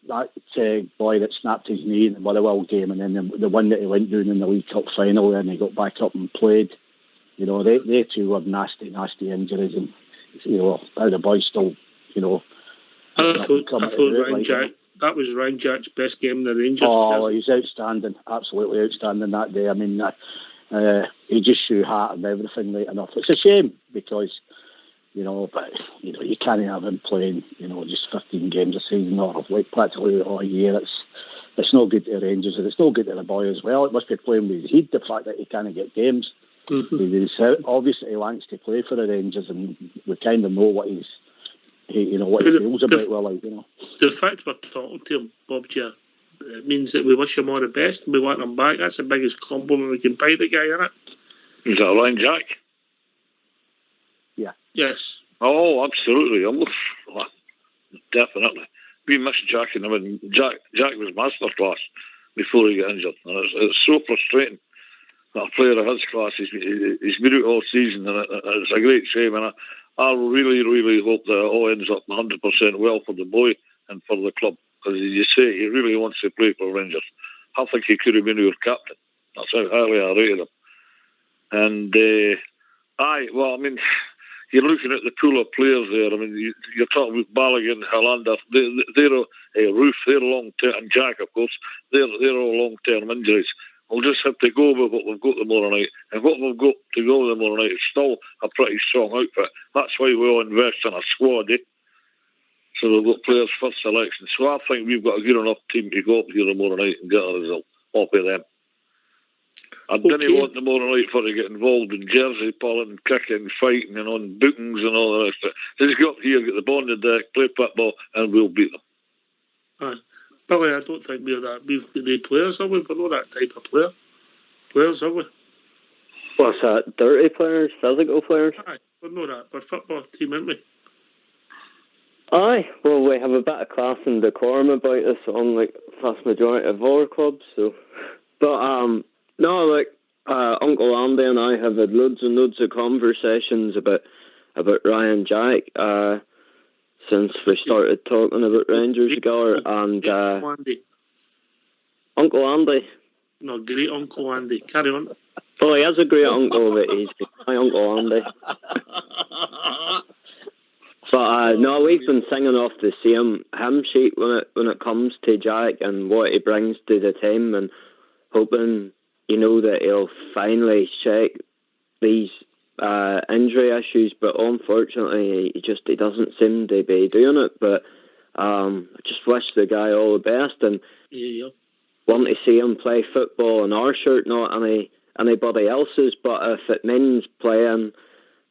boy that snapped his knee in the Motherwell game, and then the one that he went down in the League Cup final, and he got back up and played. They two were nasty injuries, and how the boys still, I thought Ryan Jack. That was Ryan Jack's best game in the Rangers. Oh, he's outstanding, absolutely outstanding that day. I mean, he just shoot hard and everything right enough. It's a shame because, but you can't have him playing, just 15 games a season or like practically all year. It's no good to the Rangers, and it's no good to the boy as well. It must be playing with his head, the fact that he can't get games. Mm-hmm. Obviously, he wants to play for the Rangers, and we kind of know what he feels about. The fact we're talking to him, Bob J, it means that we wish him all the best and we want him back. That's the biggest compliment we can pay the guy, isn't it? Is that Ryan Jack? Yeah. Yes. Oh, absolutely. Definitely. We missed Jack, and Jack was masterclass before he got injured. And it's so frustrating that a player of his class, he's been out all season, and it's a great shame. And I really, really hope that it all ends up 100% well for the boy and for the club. Because as you say, he really wants to play for Rangers. I think he could have been our captain. That's how highly I rated him. And, you're looking at the pool of players there. I mean, you're talking about Balogun, Hollander, they're Roof, they're long-term, and Jack, of course, they're all long-term injuries. We'll just have to go with what we've got tomorrow night. And what we've got to go with tomorrow night is still a pretty strong outfit. That's why we all invest in a squad, So we've got players first selection. So I think we've got a good enough team to go up here tomorrow night and get a result off of them. I didn't want tomorrow night for to get involved in jersey pulling, kicking, fighting, and on bookings and all the rest of it. Just go up here, get the ball in the deck, play football, and we'll beat them. Aye. Billy, I don't think we're that. We've got the players, have we? We're not that type of player. Players, have we? What's that? Dirty players? Physical players? Aye, we're not that. We're a football team, aren't we? Aye, well, we have a bit of class and decorum about us, unlike the vast majority of our clubs. So, but Uncle Andy and I have had loads and loads of conversations about Ryan Jack since we started talking about Rangers together. And Uncle Andy. No, great Uncle Andy. Carry on. Oh, he has a great uncle, but he's my Uncle Andy. But no, we've been singing off the same hymn sheet when it comes to Jack and what he brings to the team, and hoping that he'll finally check these injury issues. But unfortunately, he doesn't seem to be doing it. But I just wish the guy all the best, and want to see him play football in our shirt, not anybody else's. But if it means playing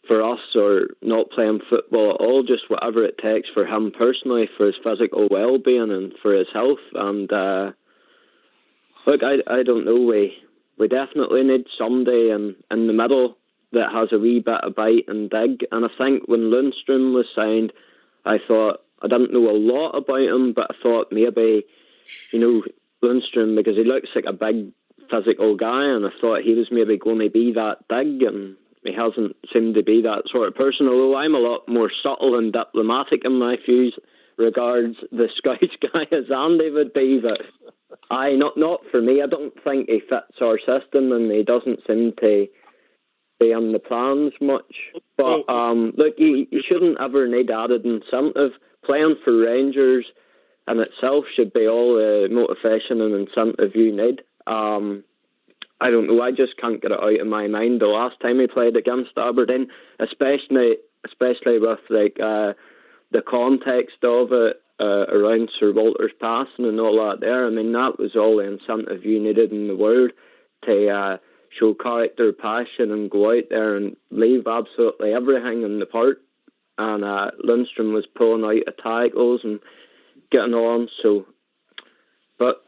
for us or not playing football at all, just whatever it takes for him personally, for his physical well-being and for his health. And look, I don't know, we definitely need somebody in the middle that has a wee bit of bite and dig. And I think when Lundstrom was signed, I thought, I didn't know a lot about him, but I thought maybe, Lundstrom, because he looks like a big physical guy, and I thought he was maybe going to be that big, and he hasn't seemed to be that sort of person, although I'm a lot more subtle and diplomatic in my views regards the Scouts guy as Andy would be, but not for me. I don't think he fits our system, and he doesn't seem to be on the plans much. But look, you shouldn't ever need added incentive. Playing for Rangers in itself should be all the motivation and incentive you need. I don't know, I just can't get it out of my mind the last time he played against Aberdeen, especially with the context of it around Sir Walter's passing and all that there. I mean, that was all the incentive you needed in the world to show character, passion, and go out there and leave absolutely everything in the park. And Lundstrom was pulling out of tackles and getting on. But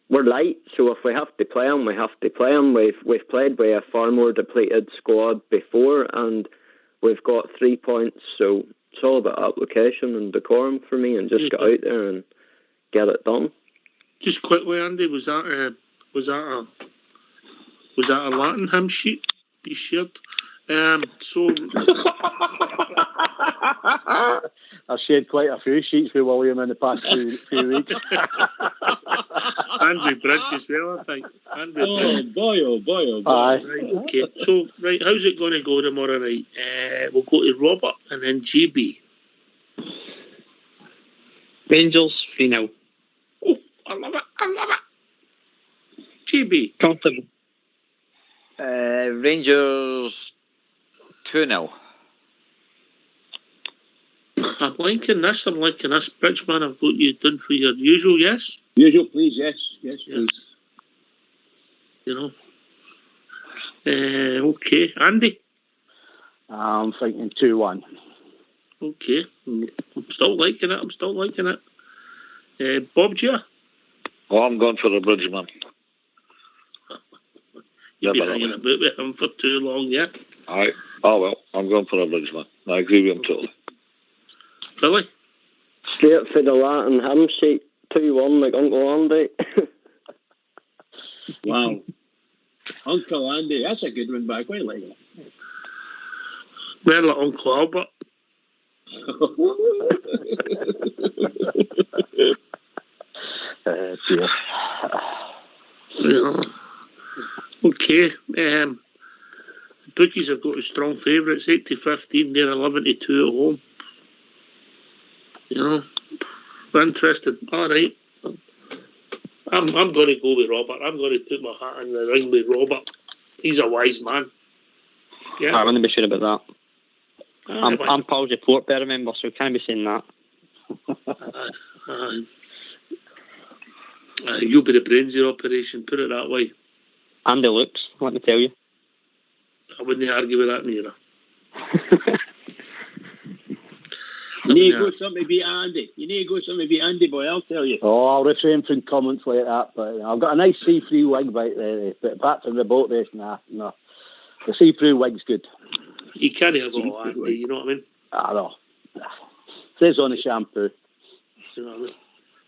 we're light, so if we have to play him, we have to play him. We've played with a far more depleted squad before, and we've got 3 points. So it's all about application and decorum for me, and just get out there and get it done. Just quickly, Andy, was that a Latin hymn sheet you shared? So I've shared quite a few sheets with William in the past few weeks. Andrew Bridge as well, I think. Oh boy. Aye. Right, okay. So, right, how's it going to go tomorrow night? We'll go to Robert and then GB. Rangers 3-0. Oh, I love it. GB. Comfortable. Rangers 2-0. I'm liking this. Bridgeman, I've got you done for your usual, yes? Usual, please, yes, please. Okay. Andy? I'm thinking 2-1. Okay. I'm still liking it. Bob Gia? Oh, I'm going for the Bridgeman. You've been hanging about with him for too long, yeah? Aye. Oh, well, I'm going for the Bridgeman. I agree with him totally. Billy? Straight for the Latin hymn sheet, 2-1 like Uncle Andy. Wow. Uncle Andy, that's a good one, but I quite like it. Well, like Uncle Albert. Dear. Yeah. Okay. The bookies have got a strong favourites, 8-15, they're 11-2 at home. Interesting. All right. I'm going to go with Robert. I'm going to put my hat in the ring with Robert. He's a wise man. Yeah. I wouldn't be sure about that. I'm Paul's report bearer member, so can't be saying that. You'll be the brains of the operation, put it that way. And the looks, let me tell you. I wouldn't argue with that neither. You need to go something to beat Andy. Boy, I'll tell you. Oh, I'll refrain from comments like that, but I've got a nice see-through wig back there, but apart from the boat race, no. The see-through wig's good. You can't have all Andy, you know what I mean? I know. Says on the shampoo. You know what I mean?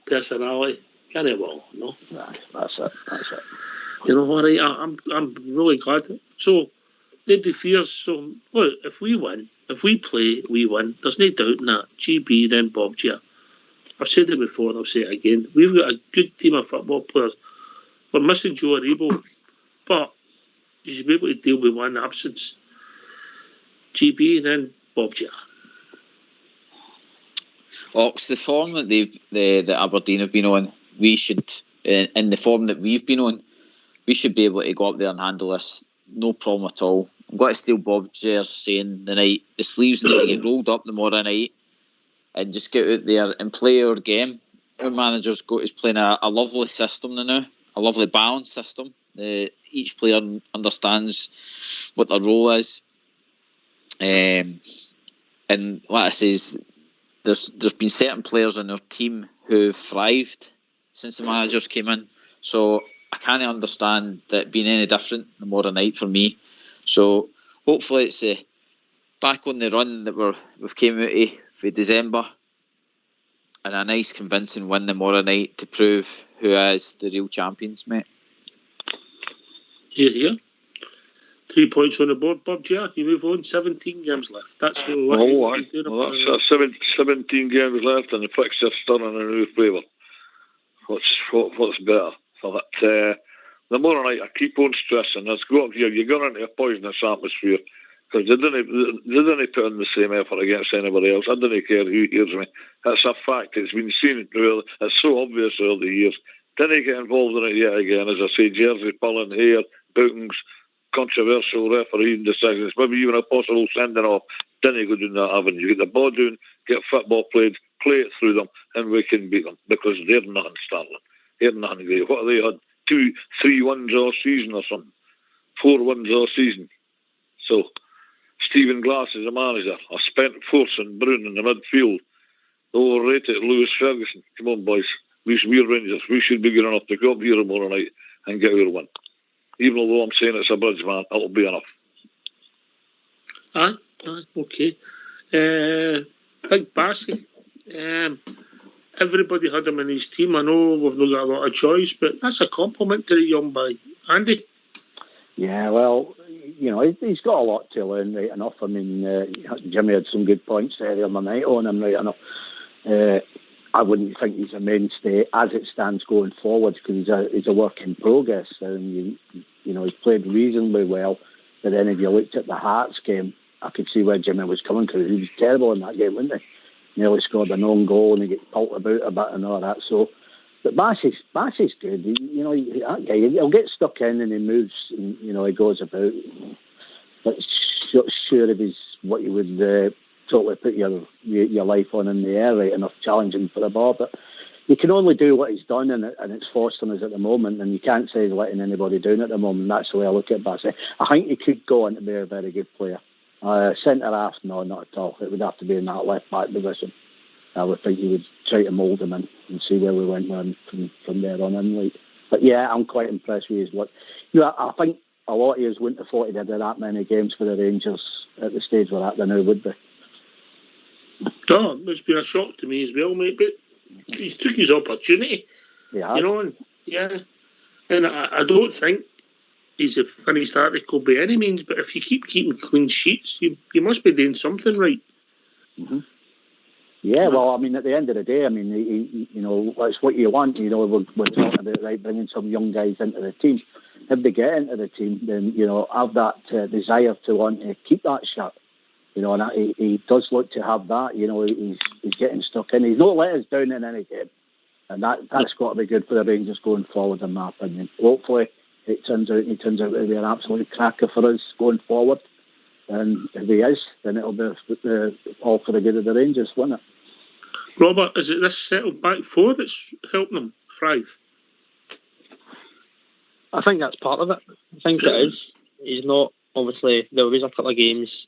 Personality. Can't have all, no? Nah, that's it. You know what, right? I'm really glad. So, nobody fears. So, look, if we win, if we play, we win. There's no doubt in that. GB, then Bob Gia. I've said it before and I'll say it again. We've got a good team of football players. We're missing Joe Aribo, but you should be able to deal with one absence. GB, then Bob Gia. It's the form that the Aberdeen have been on. We should, in the form that we've been on, we should be able to go up there and handle this. No problem at all. I'm going to steal Bob Gia's saying the night, the sleeves need to get rolled up tomorrow night and just get out there and play our game. Our manager's is playing a lovely system now, a lovely balanced system. Each player understands what their role is. And like I says, there's been certain players in our team who've thrived since the managers came in. So I can't understand that being any different tomorrow night for me. So hopefully it's back on the run that we've came out of for December. a nice convincing win tomorrow night to prove who is the real champions, mate. Here. 3 points on the board, Bob Jack. You move on. 17 games left. That's what that's 17 games left, and the fixture's still in a new flavour. What's better? But the more night I keep on stressing, let's go up here. You're going into a poisonous atmosphere because they didn't put in the same effort against anybody else. I don't care who hears me. That's a fact. It's been seen. It's so obvious over the years. Didn't get involved in it yet again. As I say, jersey pulling, hair, bookings, controversial refereeing decisions, maybe even a possible sending off. Didn't go down that avenue. You get the ball down, get football played, play it through them, and we can beat them because they're nothing startling. They're nothing great. What have they had? 2-3 wins all season or something? 4 wins all season. So, Stephen Glass is a manager. I spent force and Bruin in the midfield. Overrated Lewis Ferguson. Come on, boys. We're Rangers. We should be good enough to go up here tomorrow night and get our win. Even although I'm saying it's a bridge, man, it'll be enough. Aye, okay. Big Barisic. Everybody had him in his team. I know we've not got a lot of choice, but that's a compliment to the young boy. Andy? Yeah, well, he's got a lot to learn, right enough. I mean, Jimmy had some good points there the other night on him, right enough. I wouldn't think he's a mainstay as it stands going forward because he's a work in progress. And he's played reasonably well. But then if you looked at the Hearts game, I could see where Jimmy was coming from. He was terrible in that game, wasn't he? Nearly scored an own goal and he gets pulped about a bit and all that. So, but Bassey's good. That guy, he'll get stuck in and he moves and he goes about. But sure if he's what you would totally put your life on in the air, right enough challenging for the ball. But you can only do what he's done, and it's fostering us at the moment. And you can't say he's letting anybody down at the moment. That's the way I look at Bassey. I think he could go on to be a very good player. Centre half, no, not at all. It would have to be in that left back position. I would think you would try to mould him in and see where we went from there on in. Like. But yeah, I'm quite impressed with his work. I think a lot of us wouldn't have thought he'd have done that many games for the Rangers at the stage we're at now, would they? No, it's been a shock to me as well, mate. But he took his opportunity. Yeah. And I don't think he's a finished article by any means. But if you keep keeping clean sheets, you must be doing something right. Mm-hmm. Yeah, well, I mean, at the end of the day, I mean, that's what you want. We're talking about bringing some young guys into the team. If they get into the team, then have that desire to want to keep that shot. And he does look to have that. He's getting stuck in. He's not let us down in any game, and that's got to be good for the Rangers going forward, in my opinion. Hopefully, he turns out to be an absolute cracker for us going forward. And if he is, then it'll be all for the good of the Rangers, won't it? Robert, is it this settled back four that's helping them thrive? I think that's part of it. I think it is. He's not, obviously, there was a couple of games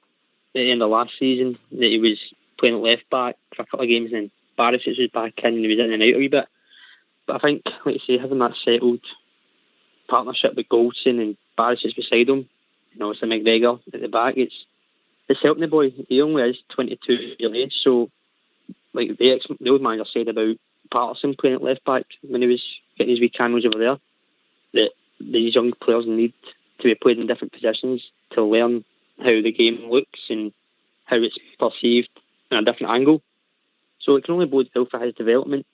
at the end of last season that he was playing at left back for a couple of games, and then Barisic was back in and he was in and out a wee bit. But I think, like you say, having that settled partnership with Goldson and Barisic beside him, it's a McGregor at the back, it's helping the boy. He only is 22 years age, so like the old manager said about Patterson playing at left back when he was getting his wee cameos over there, that these young players need to be played in different positions to learn how the game looks and how it's perceived in a different angle. So it can only bode well for his development.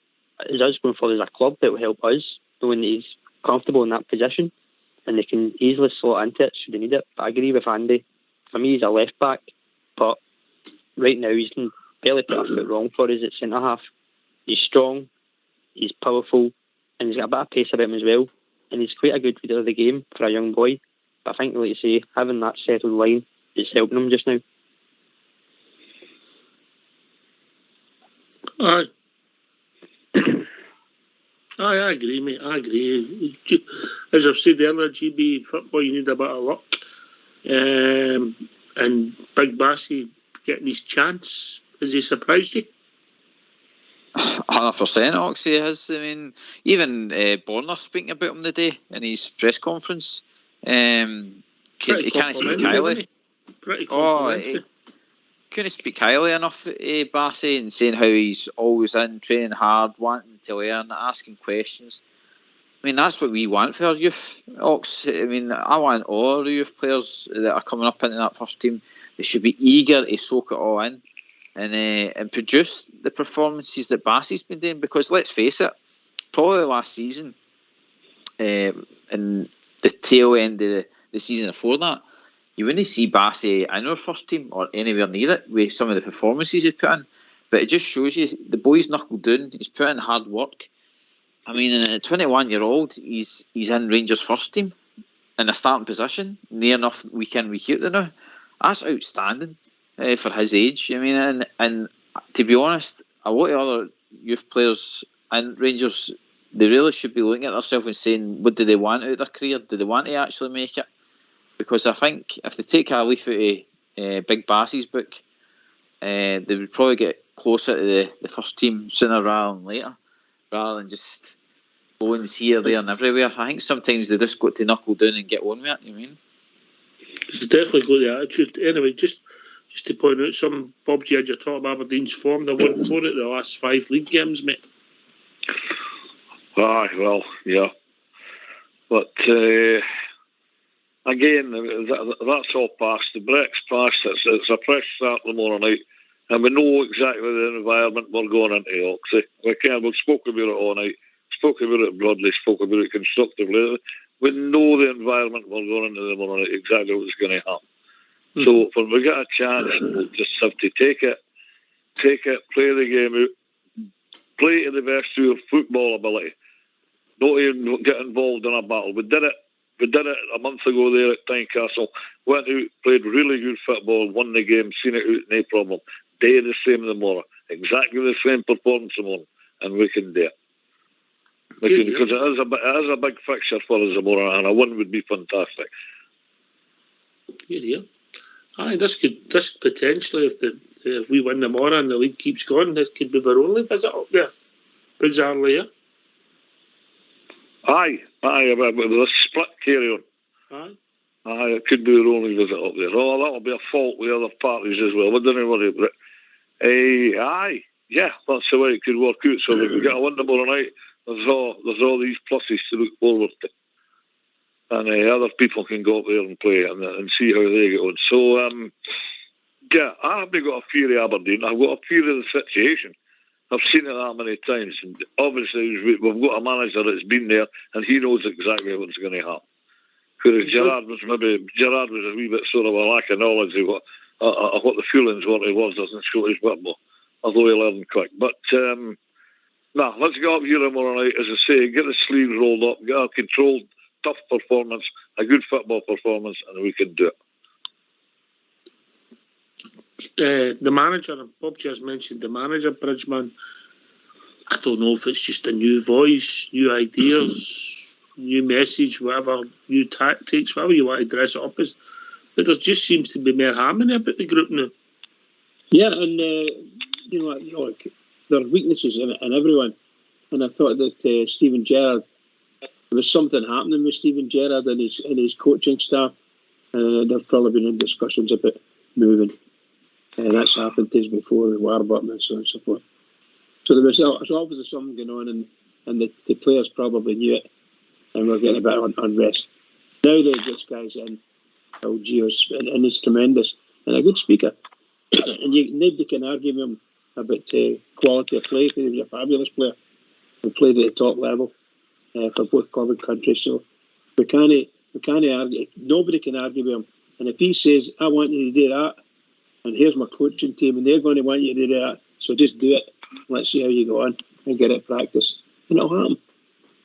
As us going forward as a club, that will help us knowing that he's comfortable in that position and they can easily slot into it should they need it. But I agree with Andy. For me, he's a left back, but right now he can barely put a foot wrong for us at centre half. He's strong, he's powerful, and he's got a bit of pace about him as well. And he's quite a good reader of the game for a young boy. But I think, like you say, having that settled line is helping him just now. Aye. I agree, mate. I agree. As I've said earlier, GB football, you need a bit of luck. And Big Bassey getting his chance, has he surprised you? 100%, Oxy has. I mean, even Borner speaking about him today in his press conference. He can't see Kylie. Pretty complimentary. couldn't speak highly enough of Bassey and saying how he's always in, training hard, wanting to learn, asking questions. I mean, that's what we want for our youth, Ox. I mean, I want all the youth players that are coming up into that first team. They should be eager to soak it all in and produce the performances that Bassey's been doing. Because let's face it, probably last season and the tail end of the season before that, you wouldn't see Bassey in our first team or anywhere near it with some of the performances he's put in. But it just shows you the boy's knuckled down. He's put in hard work. I mean, a 21-year-old, he's in Rangers' first team in a starting position, near enough week in, week out there now. That's outstanding for his age. I mean, and to be honest, a lot of other youth players in Rangers, they really should be looking at themselves and saying, what do they want out of their career? Do they want to actually make it? Because I think if they take a leaf out of Big Bassey's book, they would probably get closer to the first team sooner rather than later, rather than just loans here, there and everywhere. I think sometimes they just got to knuckle down and get on with it, you mean? It's definitely got the attitude. Anyway, just to point out, some Bob G had your talk about Aberdeen's form. They won 4 out of the last 5 league games, mate. Aye, well, yeah. But again, that's all past. The break's past. It's a fresh start tomorrow night. And we know exactly the environment we're going into, Oxy. We've spoken about it all night. Spoke about it broadly, spoke about it constructively. We know the environment we're going into tomorrow night, exactly what's going to happen. Mm-hmm. So when we get a chance, we'll just have to take it, play the game out, play to the best of your football ability. Not even get involved in a battle. We did it a month ago there at Tynecastle. Went out, played really good football, won the game, seen it out, no problem. Do the same tomorrow. Exactly the same performance tomorrow, and we can do it. Because it is a big fixture for us tomorrow, and a win would be fantastic. Yeah. Aye, this could potentially, if we win tomorrow and the league keeps going, this could be our only visit up there. Bizarrely, yeah. Aye, with a split carry on. Aye, it could be our only visit up there. Oh, that'll be a fault with other parties as well. We don't worry about it. Aye, yeah, that's the way it could work out. So if we get a win tomorrow night, there's all these pluses to look forward to. And other people can go up there and play and see how they get on. So, yeah, I haven't got a fear of Aberdeen. I've got a fear of the situation. I've seen it that many times. And obviously, we've got a manager that's been there, and he knows exactly what's going to happen. Whereas Gerard was a wee bit sort of a lack of knowledge of what the feelings were he was as in Scottish football, although he learned quick. But, let's go up here tomorrow night, as I say, get the sleeves rolled up, get a controlled, tough performance, a good football performance, and we can do it. The manager, Bob just mentioned the manager, Bridgman. I don't know if it's just a new voice, new ideas, new message, whatever, new tactics, whatever you want to dress it up as. But there just seems to be more harmony about the group now. Yeah, and there are weaknesses in everyone. And I thought that Stephen Gerrard, there was something happening with Stephen Gerrard and his coaching staff. There've probably been in discussions about moving. That's happened to us before with Warburton and so on and so forth. So there's obviously something going on, and the players probably knew it, and we're getting a bit of unrest. Now that this guy's in, Gio's, and he's tremendous, and a good speaker. And nobody can argue with him about quality of play. He was a fabulous player and played at the top level for both club and country. So we can't argue. Nobody can argue with him. And if he says, I want you to do that, and here's my coaching team, and they're going to want you to do that, so just do it. Let's see how you go on and get it practiced. And it'll happen.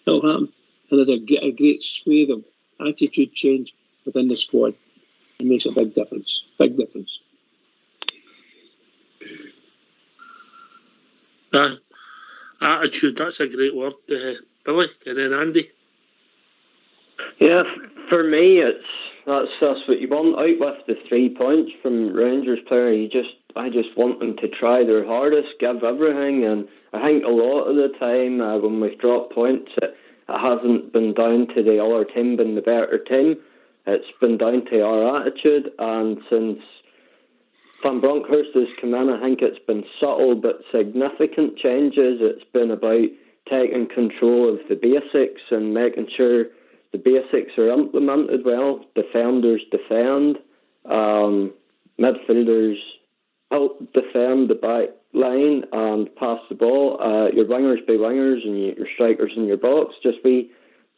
And there's a great swathe of attitude change within the squad. It makes a big difference. Attitude, that's a great word, Billy. And then Andy. Yeah, for me, that's what you want out with the 3 points from Rangers player. I just want them to try their hardest, give everything, and I think a lot of the time when we've dropped points, it hasn't been down to the other team being the better team. It's been down to our attitude, and since Van Bronckhorst has come in. I think it's been subtle but significant changes. It's been about taking control of the basics and making sure the basics are implemented well. Defenders defend. Midfielders help defend the back line and pass the ball. Your wingers be wingers and your strikers in your box. Just be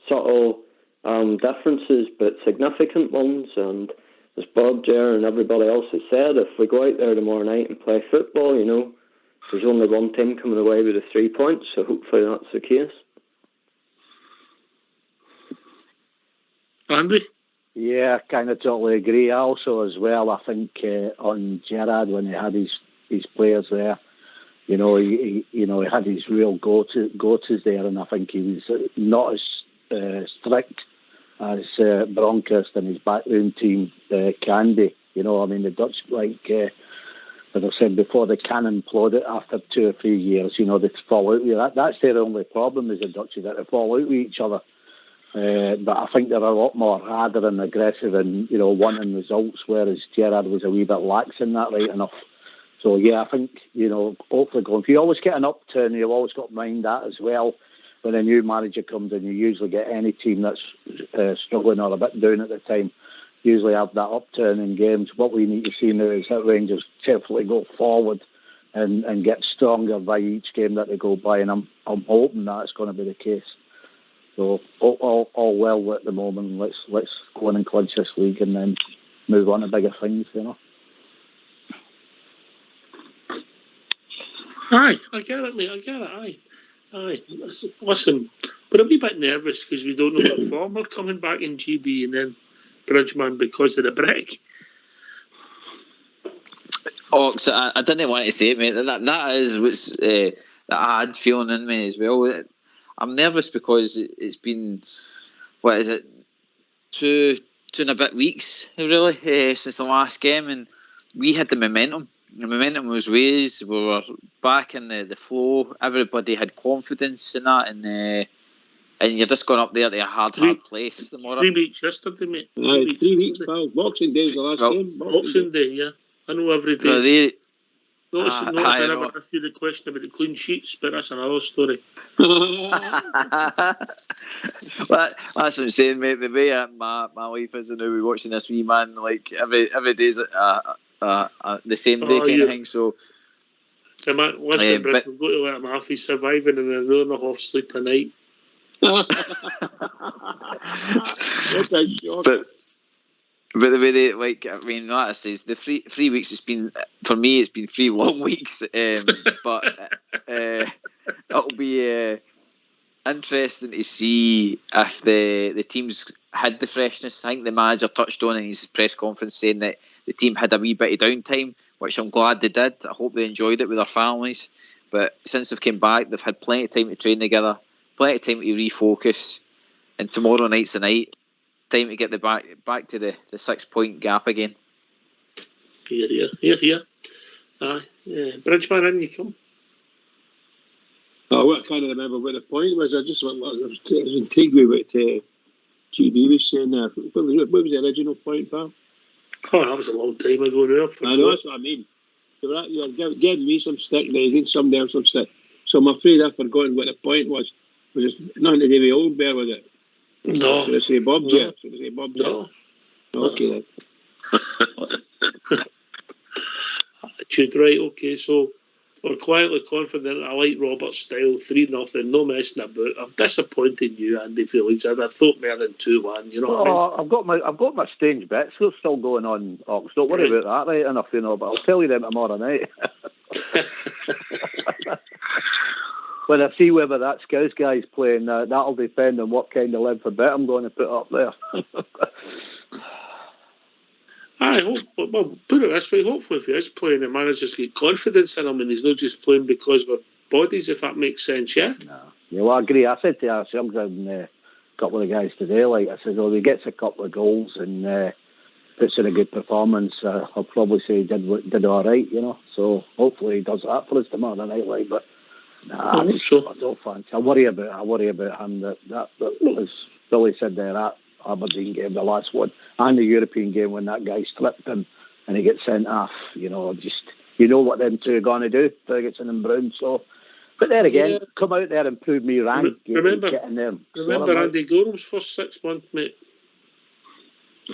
subtle differences, but significant ones. And as Bob, Ger and everybody else has said, if we go out there tomorrow night and play football, you know, there's only one team coming away with the 3 points, so hopefully that's the case. Andy? Yeah, I kind of totally agree. Also, as well, I think on Gerrard, when he had his players there, you know, he had his real go-tos there, and I think he was not as strict as Bronkhorst and his backroom team can be. You know, I mean, the Dutch, like as I said before, they can implode it after 2 or 3 years. You know, they fall out with you. That's their only problem, is the Dutch, is that they fall out with each other. But I think they're a lot more harder and aggressive and, you know, wanting results, whereas Gerrard was a wee bit lax in that, right enough. So, yeah, I think, you know, hopefully going, if you always get an upturn, you've always got to mind that as well. When a new manager comes in, you usually get any team that's struggling or a bit down at the time, usually have that upturn in games. What we need to see now is that Rangers carefully go forward and get stronger by each game that they go by, and I'm hoping that's going to be the case. So all well at the moment. Let's go in and clinch this league and then move on to bigger things, you know. Aye, I get it, mate. I get it. Aye. Listen, we're a wee bit nervous because we don't know what form we're coming back in GB and then Bridgman because of the break. Oh, so I didn't want to say it, mate. That is what's that I had feeling in me as well. I'm nervous because it's been, what is it, two and a bit weeks, really, since the last game, and we had the momentum. The momentum was ways. We were back in the flow. Everybody had confidence in that, and you're just going up there to a hard place tomorrow. 3 weeks yesterday, mate. 3 weeks, pal. Boxing Day was the last game. Boxing Day, yeah. I know every day. Notice I never asked you the question about the clean sheets, but that's another story. That's what I'm saying, mate. The way my life is, and now we're watching this wee man, like every day's the same day kind of thing. So, man, listen, Britt, we've got to let him half. He's surviving in an hour and a half sleep a night. But the way they, like, I mean, like I says, the 3 weeks, it's been, for me, it's been 3 long weeks. But it'll be interesting to see if the team's had the freshness. I think the manager touched on in his press conference saying that the team had a wee bit of downtime, which I'm glad they did. I hope they enjoyed it with their families. But since they've come back, they've had plenty of time to train together, plenty of time to refocus. And tomorrow night's the night. Time to get back to the 6 point gap again. Here. Aye, Bridgman, in you come. Oh, what I can't remember what the point was. I was intrigued with what GD was saying there. What was the original point, pal? Oh, that was a long time ago now. I know, that's what I mean. You're giving me some stick, and you somebody else some stick. So I'm afraid I've forgotten what the point was. Was it nothing to do with Old Bear, was it? No. Should I say Bob Jet? No. Okay then. Attitude, right, okay, so we're quietly confident. I like Robert's style, 3-0, no messing about. I'm disappointed in you, Andy Felix. I thought more than 2-1, you know what I mean? I've got my strange bets still going on, Ox. Don't worry about that, right enough, you know, but I'll tell you them tomorrow night. When I see whether that Scouse guy's playing, that'll depend on what kind of length of bet I'm going to put up there. I hope, well, put it this way, hopefully if he is playing, the managers get confidence in him and he's not just playing because we're bodies, if that makes sense, yeah? No. Yeah, well, I agree. I said to ourselves and a couple of guys today, like I said, he gets a couple of goals and puts in a good performance, I'll probably say he did all right, you know, so hopefully he does that for us tomorrow night, like, but I don't fancy. I worry about him. That as Billy said there, that Aberdeen game, the last one, and the European game when that guy slipped and and he gets sent off. You know what them two are going to do, Ferguson and Brown. So, but there again, come out there and prove me wrong. Remember Andy Andy Goram's first 6 months, mate?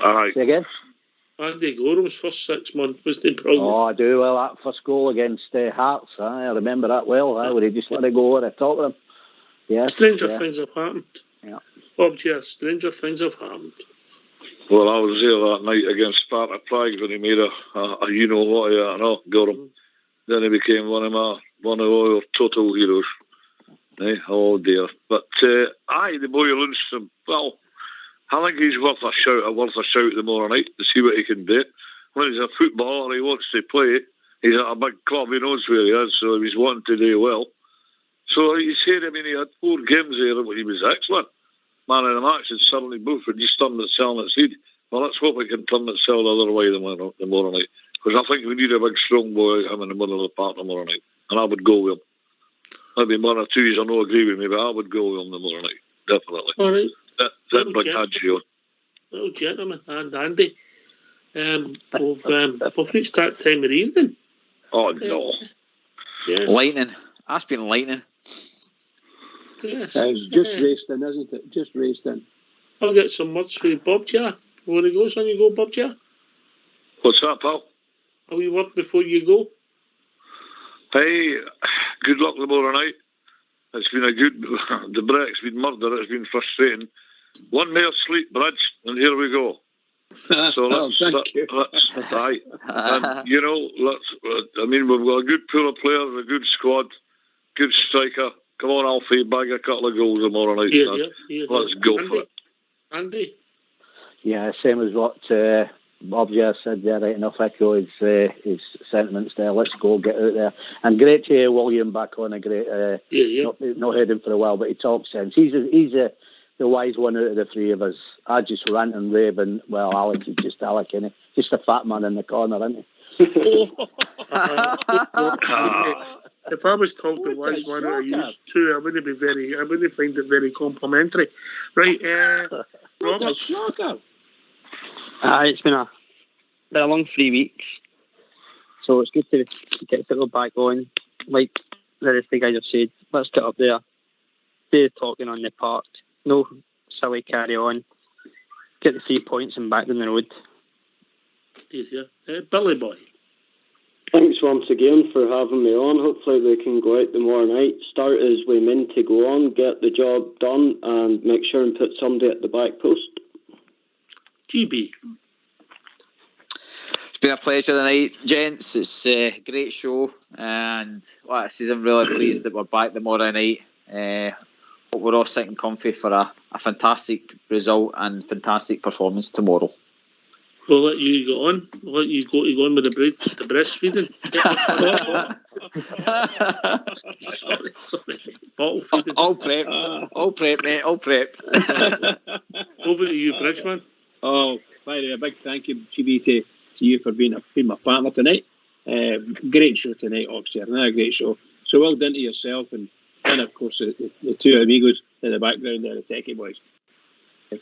Aye. Say again? Andy Goram's first 6 months was the problem. Oh, I do. Well, that first goal against Hearts, I remember that well. Where he just let it go over the top of him. Yeah. Stranger things have happened. Yeah. Stranger things have happened. Well, I was there that night against Sparta Prague when he made a you know what, I know, Gorham. Then he became one of our total heroes. Oh dear. But the boy Lundstrom, well, I think he's worth a shout tomorrow night to see what he can do. When he's a footballer, he wants to play. He's at a big club, he knows where he is, so he's wanting to do well. So you said, he had 4 games there when he was excellent. Man of the match, and suddenly both had just turned itself on its head. Well, let's hope it can turn itself the other way tomorrow night. Because I think we need a big strong boy like him in the middle of the park tomorrow night. And I would go with him. Maybe 1 or 2 I don't agree with me, but I would go with him tomorrow night. Definitely. All right. That big Hagi on. Little gentleman and Andy. We've reached that time of the evening. Oh, no. Yes. Lightning. That's been lightning. Yes. It's just raced in, isn't it? Just raced in. I'll get some words for you, Bob Jar. Before he goes on, you go, Bob Jar. What's that, pal? A wee word before you go. Hey, good luck tomorrow night. It's been the break's been murder, it's been frustrating. 1 more sleep, Bridge, and here we go. So let's right. And, we've got a good pool of players, a good squad, good striker. Come on, Alfie, bag a couple of goals tomorrow night. Let's go for it. Andy? Yeah, same as what Bob just said there, right enough. Echo his sentiments there. Let's go, get out there. And great to hear William back on. A great, not heard him for a while, but he talks sense. He's the wise one out of the 3 of us. I just rant and rave, and well, Alec is just Alec, isn't he? Just a fat man in the corner, isn't he? If I was called the wise one I used to, I wouldn't find it very complimentary. Right, Robert? It's been a long 3 weeks, so it's good to get settled back on. Like the rest of the guys have said, let's get up there, do the talking on the park, no silly carry on, get the 3 points and back down the road. Billy Boy. Thanks once again for having me on. Hopefully we can go out tomorrow night, start as we meant to go on, get the job done, and make sure and put somebody at the back post. GB. It's been a pleasure tonight, gents. It's a great show, and I'm really pleased that we're back tomorrow night. Hope we're all sitting comfy for a fantastic result and fantastic performance tomorrow. We'll let you go on. We'll let you go on with the breastfeeding. Sorry. Bottle feeding. All prepped, mate. All prepped. Over to you, Bridgeman. Oh, by the way, a big thank you, GB, to you for being my partner tonight. Great show tonight, Oxford. Another great show. So well done to yourself, and of course the 2 amigos in the background there, the techie boys,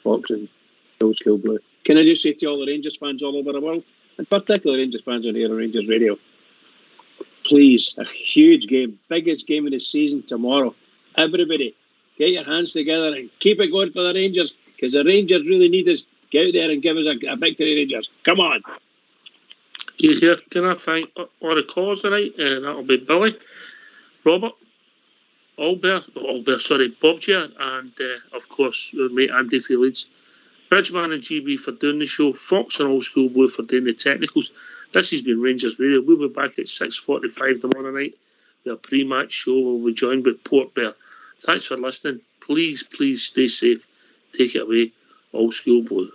Fox and Old School Blue. Can I just say to all the Rangers fans all over the world, and particularly Rangers fans on here on Rangers Radio, please, a huge game, biggest game of the season tomorrow. Everybody, get your hands together and keep it going for the Rangers, because the Rangers really need us. Get out there and give us a victory, Rangers. Come on. You hear? Can I thank all the callers tonight? And that'll be Billy, Robert, Bob Gia, and of course your mate Andy Felix, Bridgeman and GB for doing the show, Fox and Old School Blue for doing the technicals. This has been Rangers Radio. We'll be back at 6:45 tomorrow night with a pre-match show. We'll be joined with Port Bear. Thanks for listening. Please stay safe. Take it away, Old School Blue.